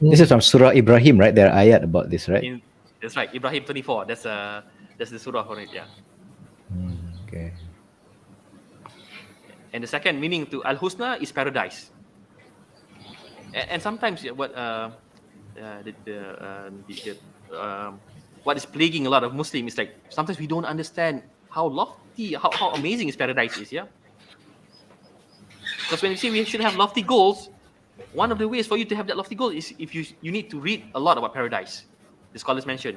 This is from Surah Ibrahim, right? There are ayat about this, right? That's right, Ibrahim 24. That's the surah for it. Yeah. Okay. And the second meaning to Al-Husna is paradise. And sometimes what is plaguing a lot of Muslims is like sometimes we don't understand how lofty, how amazing is paradise is. Yeah. Because when we say we should have lofty goals, one of the ways for you to have that lofty goal is if you need to read a lot about paradise. The scholars mentioned.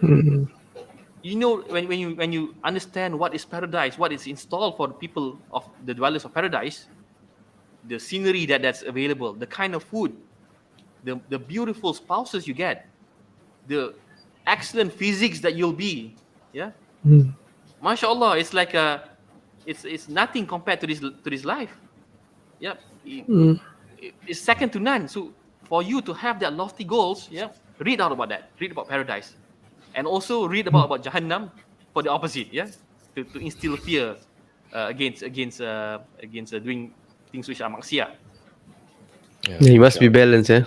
You know, when you understand what is paradise, what is installed for the people of the dwellers of paradise, the scenery that's available, the kind of food, the beautiful spouses you get, the excellent physics that you'll be, yeah. MashaAllah, it's like it's nothing compared to this life, yeah. It's second to none. So for you to have that lofty goals, yeah, read about that, read about paradise. And also read about Jahannam for the opposite, yeah, to instill fear against doing things which are maksiat. Yeah, you must be balanced, yeah.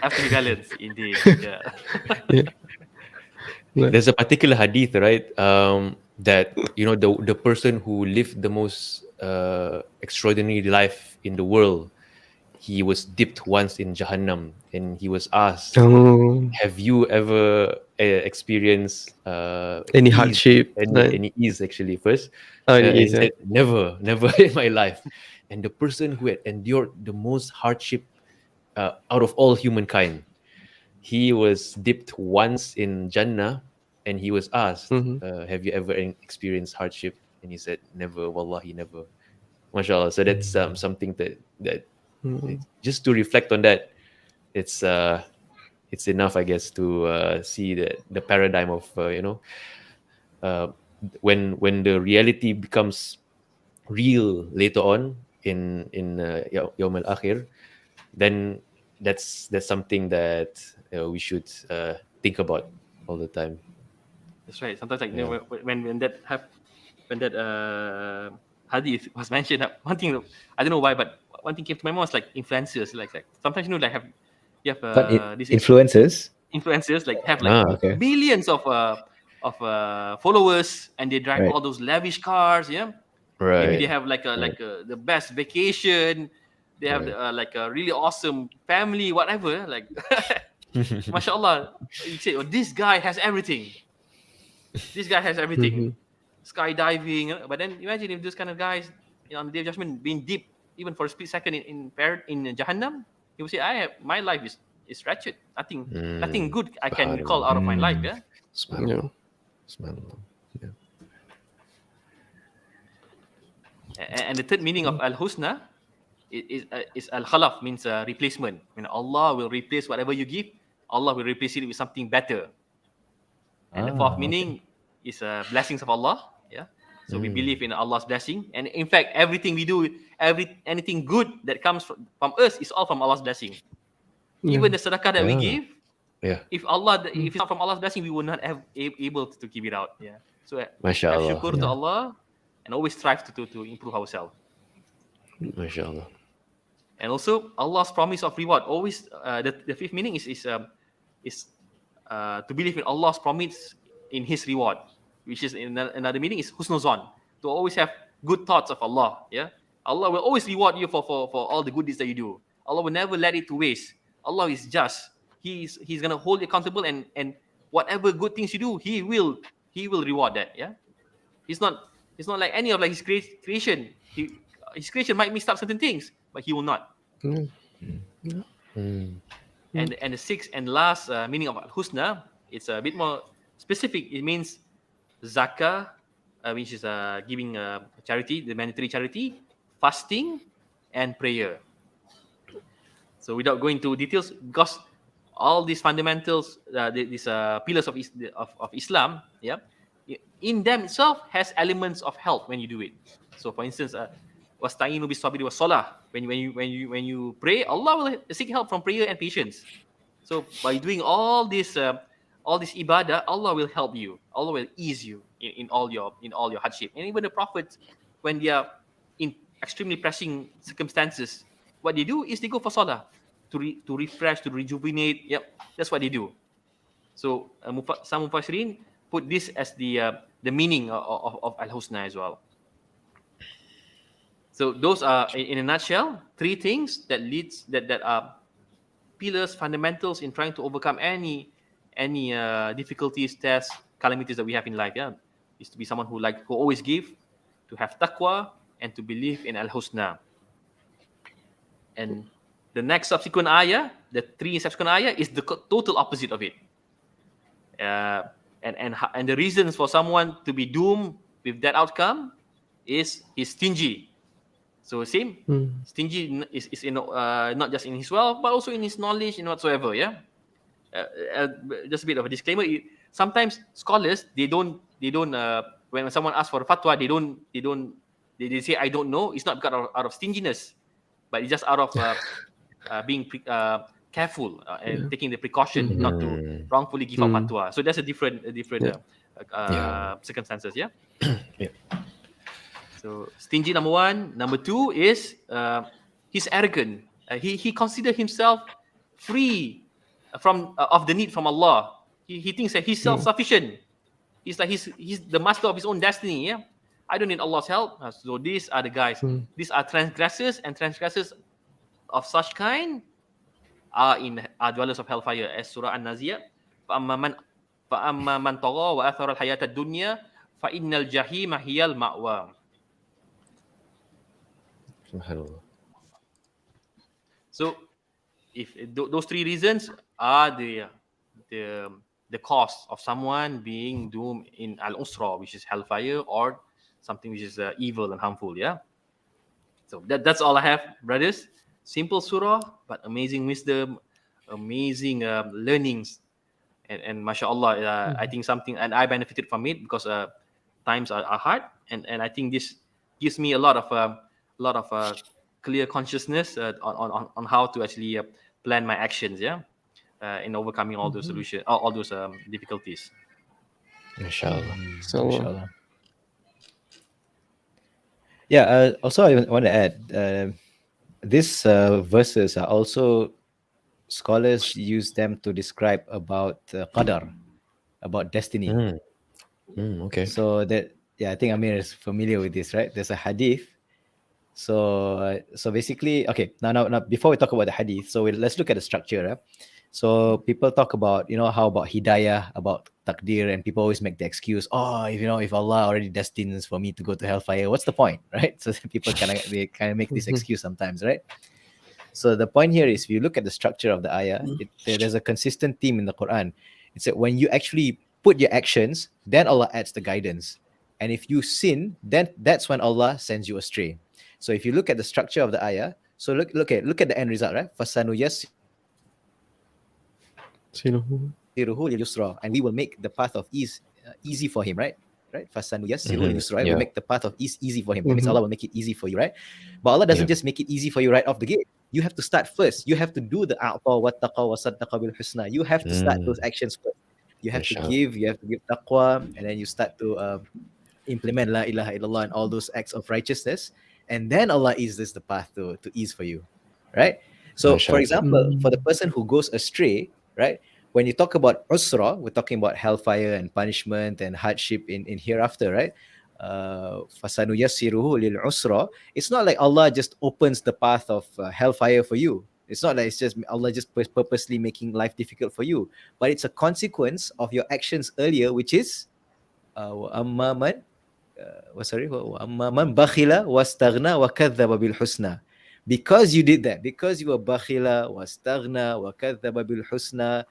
Have to be balanced, indeed. Yeah. There's a particular hadith, right? That the person who lived the most extraordinary life in the world he was dipped once in Jahannam, and he was asked, Oh, "Have you ever experienced any ease, hardship? any ease actually first?" Any And he ease, said, "Never, never in my life." And the person who had endured the most hardship out of all humankind, he was dipped once in Jannah, and he was asked, Mhm. "Have you ever experienced hardship?" And he said, "Never, wallahi, never." MashaAllah. So that's something that Mhm. just to reflect on that, it's enough, I guess, to see the paradigm of uh, when the reality becomes real later on in Yawm al-Akhir, then that's something that we should think about all the time. That's right. Sometimes like Yeah. when that hadith was mentioned, one thing I don't know why, but one thing came to my mind was like influencers. Like sometimes like you have But these influencers. influencers like have like Ah, Okay. millions of followers, and they drive Right. all those lavish cars. Yeah, maybe right. they have like Right. the best vacation. They have Right. like a really awesome family, whatever. Like, mashallah, you say, oh, this guy has everything. This guy has everything. Mhm. Skydiving. But then imagine if those kind of guys, on the day of judgment, being deep even for a split second in Jahannam, he will say, "I have my life is wretched. Nothing good I can recall Subhanallah. out of my life." Mm. Yeah. Yeah. Subhanallah. Subhanallah. Yeah. And the third meaning of al husna is al khalaf, means replacement. When Allah will replace whatever you give, Allah will replace it with something better. And the fourth Okay. meaning is blessings of Allah. Yeah. So we Mm. believe in Allah's blessing, and in fact, everything we do, anything good that comes from us is all from Allah's blessing. Even the sedekah that we Ah. give, Yeah. if it's not from Allah's blessing, we will not have able to give it out. Yeah. So have MashaAllah. syukur to Allah, and always strive to improve ourselves. MashaAllah. And also Allah's promise of reward. Always the fifth meaning is to believe in Allah's promise in His reward, which is another meaning is husnul zon, to always have good thoughts of Allah. Yeah, Allah will always reward you for all the good deeds that you do. Allah will never let it to waste. Allah is just. He's gonna hold you accountable, and whatever good things you do, He will reward that. Yeah, He's not like any of like His creation. His creation might miss out certain things, but He will not. Mm. And the sixth and last meaning of al-husna, it's a bit more specific. It means zakah, which is giving charity, the mandatory charity, fasting, and prayer. So without going into details, because all these fundamentals, these pillars of Islam, yeah, in them itself has elements of help when you do it. So for instance, wasta'inu bis sabri was salah. When you pray, Allah will seek help from prayer and patience. So by doing all this ibadah, Allah will help you. Allah will ease you in all your hardship. And even the prophets, when they are in extremely pressing circumstances, what they do is they go for salah to refresh, to rejuvenate. Yep, that's what they do. So some mufassirin put this as the meaning of al-husna as well. So those are, in a nutshell, three things that are pillars, fundamentals in trying to overcome any difficulties, tests, calamities that we have in life. Yeah, is to be someone who always give, to have taqwa, and to believe in al-husna. And the next subsequent ayah, the three subsequent ayah, is the total opposite of it. And the reasons for someone to be doomed with that outcome is he's stingy. So same, stingy is in not just in his wealth, but also in his knowledge and whatsoever. Yeah. Just a bit of a disclaimer. Sometimes scholars they don't when someone asks for a fatwa, they say I don't know. It's not because out of stinginess, but it's just out of being careful and taking the precaution not to wrongfully give out fatwa. So that's a different circumstances. Yeah. Yeah. So stingy, number one. Number two is he's arrogant. He considers himself free from of the need from Allah. He thinks that he's self-sufficient. He's like he's the master of his own destiny. Yeah, I don't need Allah's help. So these are the guys. These are transgressors, and transgressors of such kind are dwellers of hellfire, as Surah An-Naziyat. فَأَمَّا مَنْ طَغَى وَأَثَرَ الْحَيَاةَ الدُّنْيَا فَإِنَّ الْجَحِيمَ هِيَ الْمَأْوَى. Subhanallah. So, if those three reasons are the cause of someone being doomed in al-usra, which is hellfire, or something which is evil and harmful. Yeah. So that's all I have, brothers. Simple surah, but amazing wisdom, amazing learnings, and mashallah, I think something, and I benefited from it because times are hard, and I think this gives me a lot of clear consciousness on how to actually plan my actions. Yeah. In overcoming all those solutions, all those difficulties. Mashallah. So, Inshallah. Yeah. Also, I want to add, these verses are also, scholars use them to describe about qadar, about destiny. Okay. So that, yeah, I think Amir is familiar with this, right? There's a hadith. So basically, okay. Now, before we talk about the hadith, so let's look at the structure. So people talk about, how about hidayah, about takdir, and people always make the excuse, if Allah already destines for me to go to hellfire, what's the point, right? So people kind of make this excuse sometimes, right? So the point here is, if you look at the structure of the ayah, there's a consistent theme in the Quran. It's that when you actually put your actions, then Allah adds the guidance. And if you sin, then that's when Allah sends you astray. So if you look at the structure of the ayah, so look at the end result, right? فَسَنُيَسِّرُهُ لِلْيُسْرَى, and we will make the path of ease easy for him, right? فَسَنُيَسِّرُهُ لِلْيُسْرَى, right? Yeah. We make the path of ease easy for him. That means Allah will make it easy for you, right? But Allah doesn't just make it easy for you right off the gate. You have to start first. You have to do the a'ta wa taqa wa saddaqa bil husna. You have to start those actions first. You have to Mashallah. give taqwa, and then you start to implement la ilaha illallah and all those acts of righteousness, and then Allah eases the path to ease for you, right? So for Mashallah. example, for the person who goes astray, right, when you talk about usra, we're talking about hellfire and punishment and hardship in hereafter, right? فَسَنُيَسِّرُهُ لِلْعُسْرَى. It's not like Allah just opens the path of hellfire for you. It's not like it's just Allah just purposely making life difficult for you, but it's a consequence of your actions earlier, which is وَأَمَّا مَنْ بَخِلَ وَاسْتَغْنَى وَكَذَّبَ بِالْحُسْنَى. Because you did that, because you were bakhila, wastaghna, wakadhaba bil husna,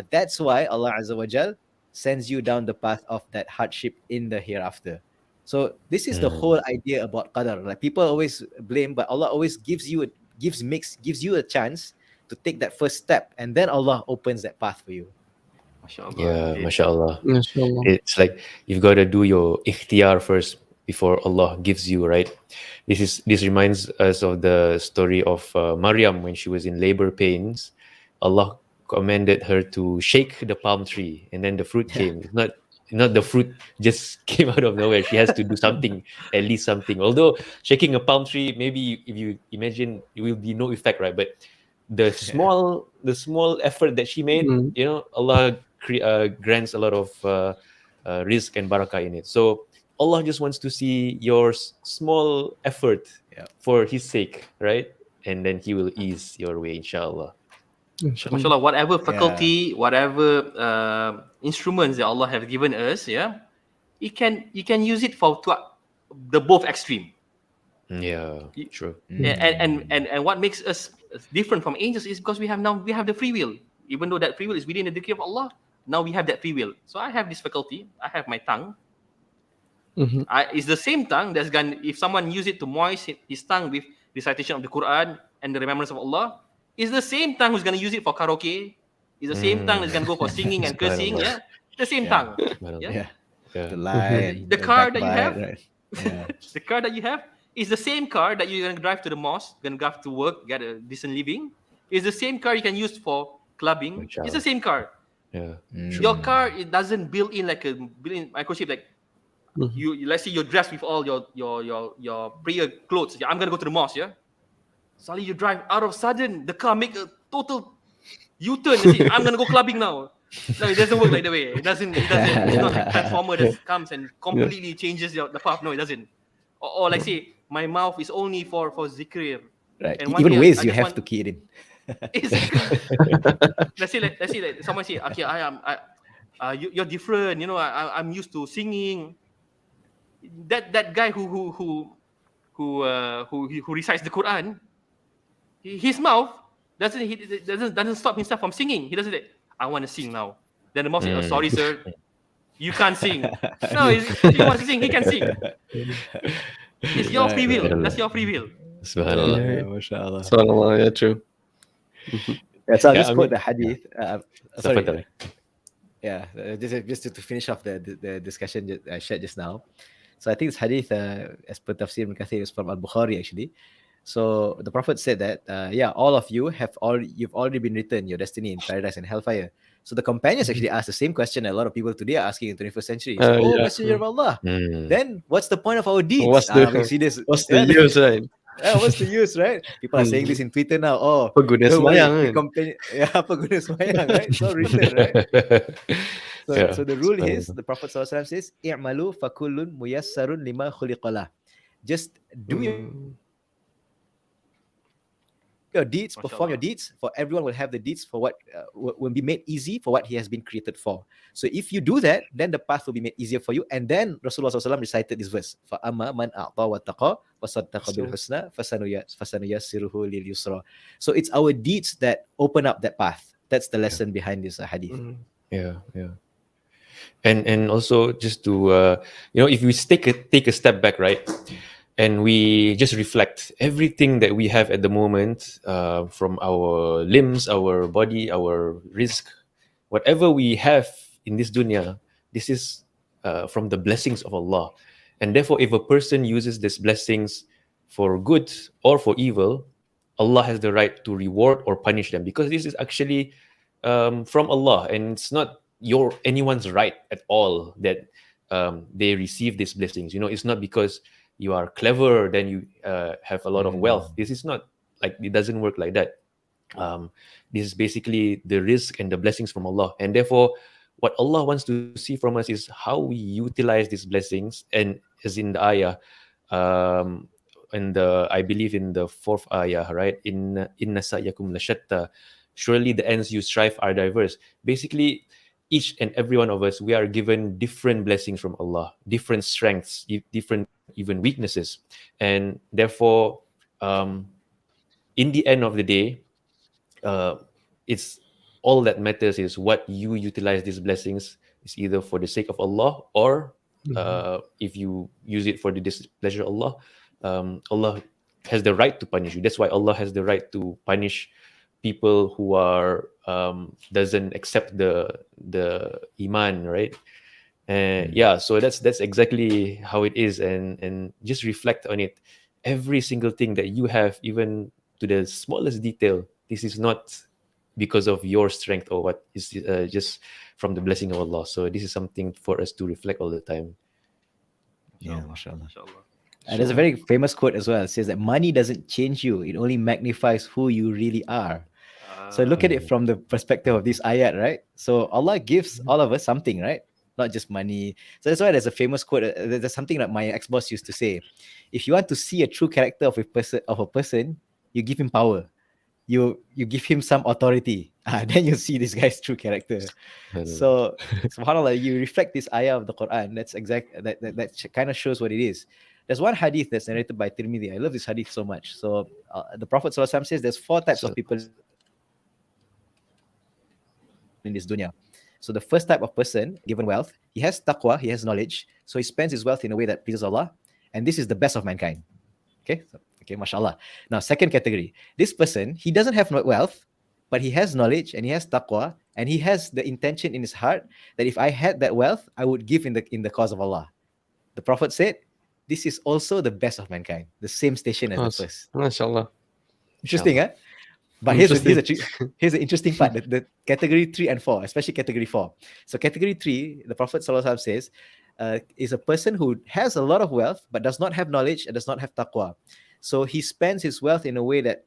that's why Allah Azza wa Jal sends you down the path of that hardship in the hereafter. So this is the whole idea about qadar. Like, people always blame, but Allah always gives you a chance to take that first step, and then Allah opens that path for you. MashaAllah. Yeah, Indeed. mashallah. mashallah. It's like you've got to do your ikhtiyar first before Allah gives you, right? This reminds us of the story of Maryam when she was in labor pains. Allah commanded her to shake the palm tree, and then the fruit came. It's not the fruit just came out of nowhere. She has to do something, at least something. Although shaking a palm tree, maybe if you imagine, it will be no effect, right? But the small effort that she made, Allah grants a lot of rizq and barakah in it. So Allah just wants to see your small effort for His sake, right? And then He will ease your way, inshallah. MashaAllah, whatever faculty, whatever instruments that Allah have given us, you can use it for the both extreme. Yeah, true. And what makes us different from angels is because we have the free will. Even though that free will is within the decree of Allah, now we have that free will. So I have this faculty. I have my tongue. It's the same tongue that's going. If someone use it to moisten his tongue with recitation of the Qur'an and the remembrance of Allah, it's the same tongue who's going to use it for karaoke. It's the same tongue that's going to go for singing and cursing. Yeah, the same tongue. Yeah. Yeah. The lie and The car that you backbite, have, right? Yeah. the car that you have is the same car that you're going to drive to the mosque, going to drive to work, get a decent living. It's the same car you can use for clubbing. It's the same car. Yeah. Your car, it doesn't build in like a built-in microchip. Like you, let's say you're dressed with all your prayer clothes. I'm gonna go to the mosque. Yeah. Suddenly you drive. Out of sudden, the car make a total U-turn. And say, I'm gonna go clubbing now. No, it doesn't work like that way. It doesn't. It's not like a transformer that comes and completely changes the path. No, it doesn't. Or like say, my mouth is only for zikr. Right. And one Even day, ways I you just have want to key it in. exactly. Let's say that someone say, okay, you're different. You know, I'm used to singing. That guy who recites the Quran, his mouth doesn't stop himself from singing. He doesn't say, I want to sing now. Then the mouth says, oh, Mm. sorry, sir, you can't sing. No, if he wants to sing, he can sing. It's your free will. Right. That's your free will. Subhanallah. Yeah, mashallah. Subhanallah, yeah, true. Yeah, so I'll Yeah, just I quote mean- the hadith. Sorry. Tafadhal. Yeah, just to finish off the discussion I shared just now. So I think this hadith, as per Tafsir Ibn Kathir, is from Al-Bukhari actually. So the Prophet said that, all of you you've already been written your destiny in paradise and hellfire. So the companions actually asked the same question that a lot of people today are asking in 21st century. So, Yeah. Messenger of Allah, Mm. then what's the point of our deeds? What's the We see this. what's the use, right? What's the use, right? People are saying this in Twitter now. Oh, Apa guna don't worry, semayang the kan? companion, apa guna semayang, right? It's all written, right? So, Yeah, so the rule is, subhanallah. the Prophet ﷺ says, "I'malu fakullun muyassarun lima khuliqalah." Just do your deeds, perform your MashaAllah. deeds, for everyone will have the deeds for what will be made easy for what he has been created for. So if you do that, then the path will be made easier for you. And then Rasulullah SAW recited this verse: فَأَمَّا مَنْ أَعْطَى وَاتَّقَى وَصَدَّقَ بِالْحُسْنَى فَسَنُيَسِّرُهُ لِلْيُسْرَى. So it's our deeds that open up that path. That's the lesson behind this hadith. Yeah. And also just to if we take a step back, right, and we just reflect everything that we have at the moment, from our limbs, our body, our rizq, whatever we have in this dunya, this is from the blessings of Allah. And therefore, if a person uses these blessings for good or for evil, Allah has the right to reward or punish them, because this is actually from Allah, and it's not anyone's right at all that they receive these blessings. It's not because you are clever then you have a lot of wealth. This is not like, it doesn't work like that. This is basically the rizq and the blessings from Allah, and therefore what Allah wants to see from us is how we utilize these blessings. And as in the ayah, I believe in the fourth ayah, right? Inna sa'yakum lashatta. Surely the ends you strive are diverse. Basically, each and every one of us, we are given different blessings from Allah, different strengths, different even weaknesses. And therefore, in the end of the day, it's all that matters is what you utilize these blessings is either for the sake of Allah, or if you use it for the displeasure of Allah, Allah has the right to punish you. That's why Allah has the right to punish people who are doesn't accept the iman, right? And so that's exactly how it is. And just reflect on it. Every single thing that you have, even to the smallest detail, this is not because of your strength or what, is just from the blessing of Allah. So this is something for us to reflect all the time. Yeah, mashallah. MashaAllah. There's a very famous quote as well. It says that money doesn't change you; it only magnifies who you really are. So look at it from the perspective of this ayat, right? So Allah gives all of us something, right? Not just money. So that's why there's a famous quote. There's something that my ex-boss used to say: if you want to see a true character of a person, you give him power. You give him some authority. Then you see this guy's true character. So subhanallah, you reflect this ayah of the Quran. That's that kind of shows what it is. There's one hadith that's narrated by Tirmidhi. I love this hadith so much. So the Prophet ﷺ says there's 4 types of people in this dunya. So the first type of person, given wealth, he has taqwa, he has knowledge, so he spends his wealth in a way that pleases Allah, and this is the best of mankind. Okay, mashallah. Now, second category, this person, he doesn't have wealth, but he has knowledge and he has taqwa, and he has the intention in his heart that if I had that wealth, I would give in the cause of Allah. The Prophet said, this is also the best of mankind, the same station as the first. MashaAllah. Interesting, huh? But here's the interesting part, the category 3 and 4, especially category 4. So category 3, the Prophet ﷺ says, is a person who has a lot of wealth but does not have knowledge and does not have taqwa. So he spends his wealth in a way that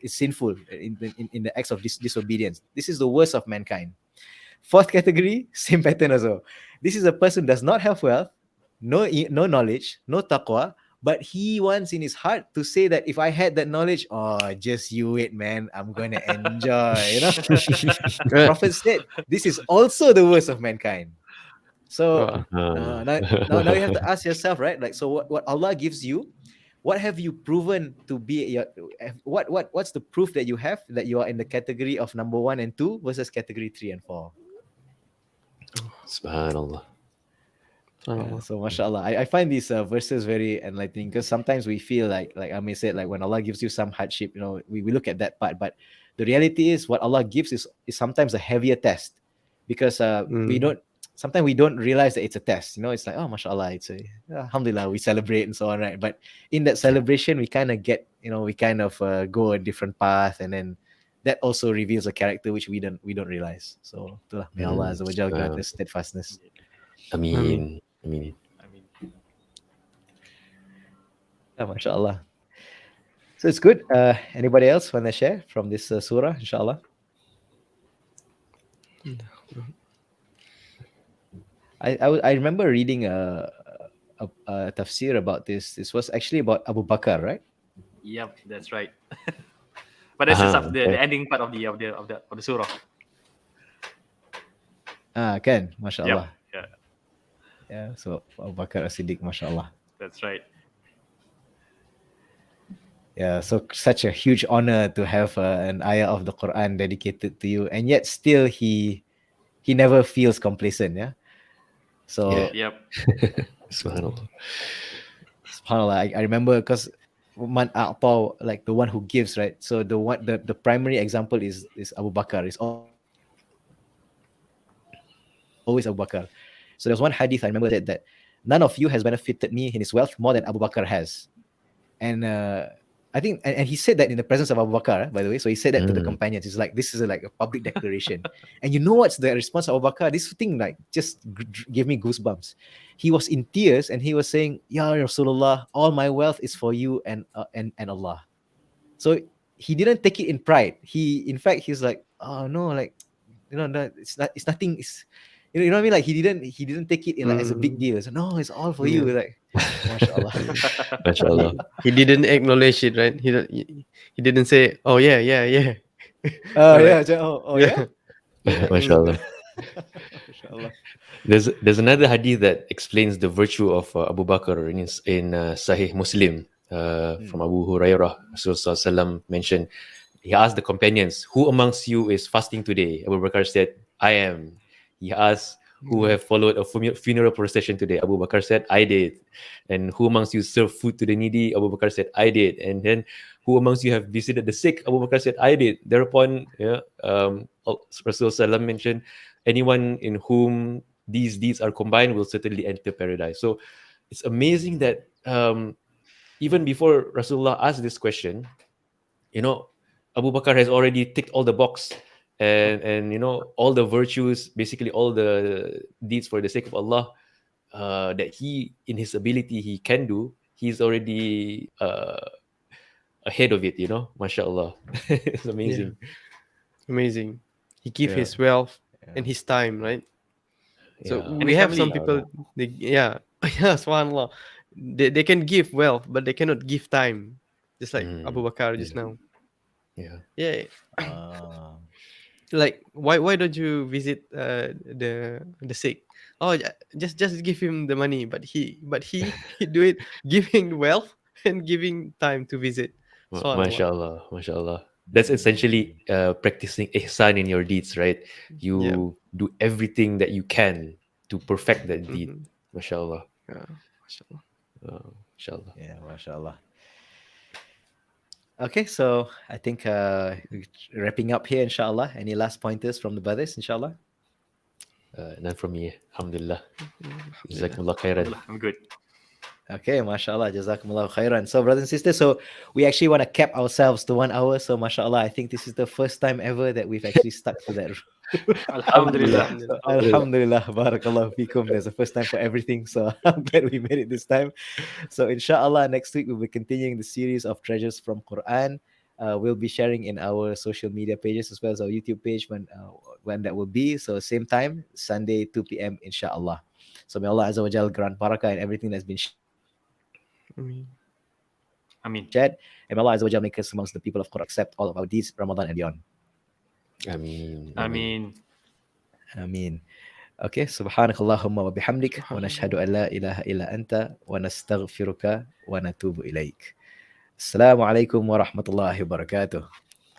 is sinful, in the acts of disobedience. This is the worst of mankind. Fourth category, same pattern also. This is a person who does not have wealth, no knowledge, no taqwa, But he wants in his heart to say that if I had that knowledge, oh, just you wait, man, I'm gonna enjoy. The Prophet said, this is also the worst of mankind. So Uh, now you have to ask yourself, right? Like, so what Allah gives you, what have you proven to be your, what's the proof that you have that you are in the category of number 1 and 2 versus category 3 and 4? Subhanallah. So mashallah, I find these verses very enlightening, because sometimes we feel like Amir said, like when Allah gives you some hardship, we look at that part, but the reality is what Allah gives is sometimes a heavier test, because sometimes we don't realize that it's a test. It's like, oh mashallah, it's alhamdulillah, we celebrate and so on, right? But in that celebration, we kind of get, we kind of go a different path, and then that also reveals a character which we don't realize. So itulah, may Allah Azza wa Jalla grant us steadfastness. Ameen. MashaAllah. So it's good. Anybody else want to share from this surah, inshallah? I remember reading a tafsir about this. This was actually about Abu Bakr, right? Yep, that's right. But that's just the ending part of the surah. Kan, mashallah. Yep. Yeah, so Abu Bakr as-Siddiq, mashallah. That's right. Yeah, so such a huge honor to have an ayah of the Quran dedicated to you, and yet still he never feels complacent. Yeah. So Yep. Subhanallah. SubhanAllah, I remember, because man a'ta, like the one who gives, right? So the primary example is Abu Bakr. It's always Abu Bakr. So there's one hadith I remember that none of you has benefited me in his wealth more than Abu Bakr has. And I think, and he said that in the presence of Abu Bakr, by the way. So he said that to the companions. It's like, this is like a public declaration. And you know what's the response of Abu Bakr? This thing like just gave me goosebumps. He was in tears and he was saying, Ya Rasulullah, all my wealth is for you and Allah. So he didn't take it in pride. In fact, he's like, oh no, like, it's nothing. You know what I mean? Like he didn't take it in like as a big deal. So no, it's all for you. Like, mashallah. MashaAllah. He didn't acknowledge it, right? He didn't say, "Oh yeah." Oh yeah. Oh yeah. MashaAllah. Mashallah. There's another hadith that explains the virtue of Abu Bakr in Sahih Muslim from Abu Hurairah. Rasulullah mentioned, he asked the companions, who amongst you is fasting today? Abu Bakr said, I am. He asked, who have followed a funeral procession today? Abu Bakr said, I did. And who amongst you serve food to the needy? Abu Bakr said, I did. And then, who amongst you have visited the sick? Abu Bakr said, I did. Thereupon, Rasulullah mentioned, anyone in whom these deeds are combined will certainly enter paradise. So it's amazing that even before Rasulullah asked this question, Abu Bakr has already ticked all the box, and all the virtues, basically all the deeds for the sake of Allah that he, in his ability, he can do. He's already ahead of it, mashallah. It's amazing. Amazing. He gave his wealth and his time, right? So Yeah. we have some people, subhanallah, they can give wealth, but they cannot give time, just like Abu Bakr just now. Yeah. Like, why don't you visit the sick? Oh, just give him the money, but he do it, giving wealth and giving time to visit. Mashallah, mashallah. That's essentially practicing ihsan in your deeds, right? You do everything that you can to perfect that deed. Mashallah. Mashallah. Mashallah. Yeah, mashallah. Okay, so I think wrapping up here, inshallah. Any last pointers from the brothers, inshallah? None from me. Alhamdulillah. Jazakumullah khairan. I'm good. Okay, mashallah, jazakumullah khairan. So, brothers and sisters, so we actually want to cap ourselves to 1 hour. So, mashallah, I think this is the first time ever that we've actually stuck to that. Alhamdulillah. Alhamdulillah, barakallahu fikum. There's a first time for everything. So, I'm glad we made it this time. So, inshallah, next week we'll be continuing the series of treasures from Qur'an. We'll be sharing in our social media pages as well as our YouTube page when that will be. So, same time, Sunday, 2 p.m., inshallah. So, may Allah Azza wa Jal grant barakah in everything that's been Ameen. Chad, and Allah Azza wa Jalla make us amongst the people of Qur'an, accept all of our deeds, Ramadan and beyond. Ameen. Ameen. Ameen. Okay, subhanakallahumma wa bihamdik wa nashhadu an la ilaha illa anta wa nastaghfiruka wa natubu ilaik. Assalamu alaikum wa rahmatullahi wa barakatuh.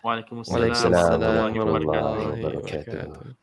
Wa alaikum Waalaikumsalam assalam wa rahmatullahi wa warahmatullahi barakatuh. wabarakatuh.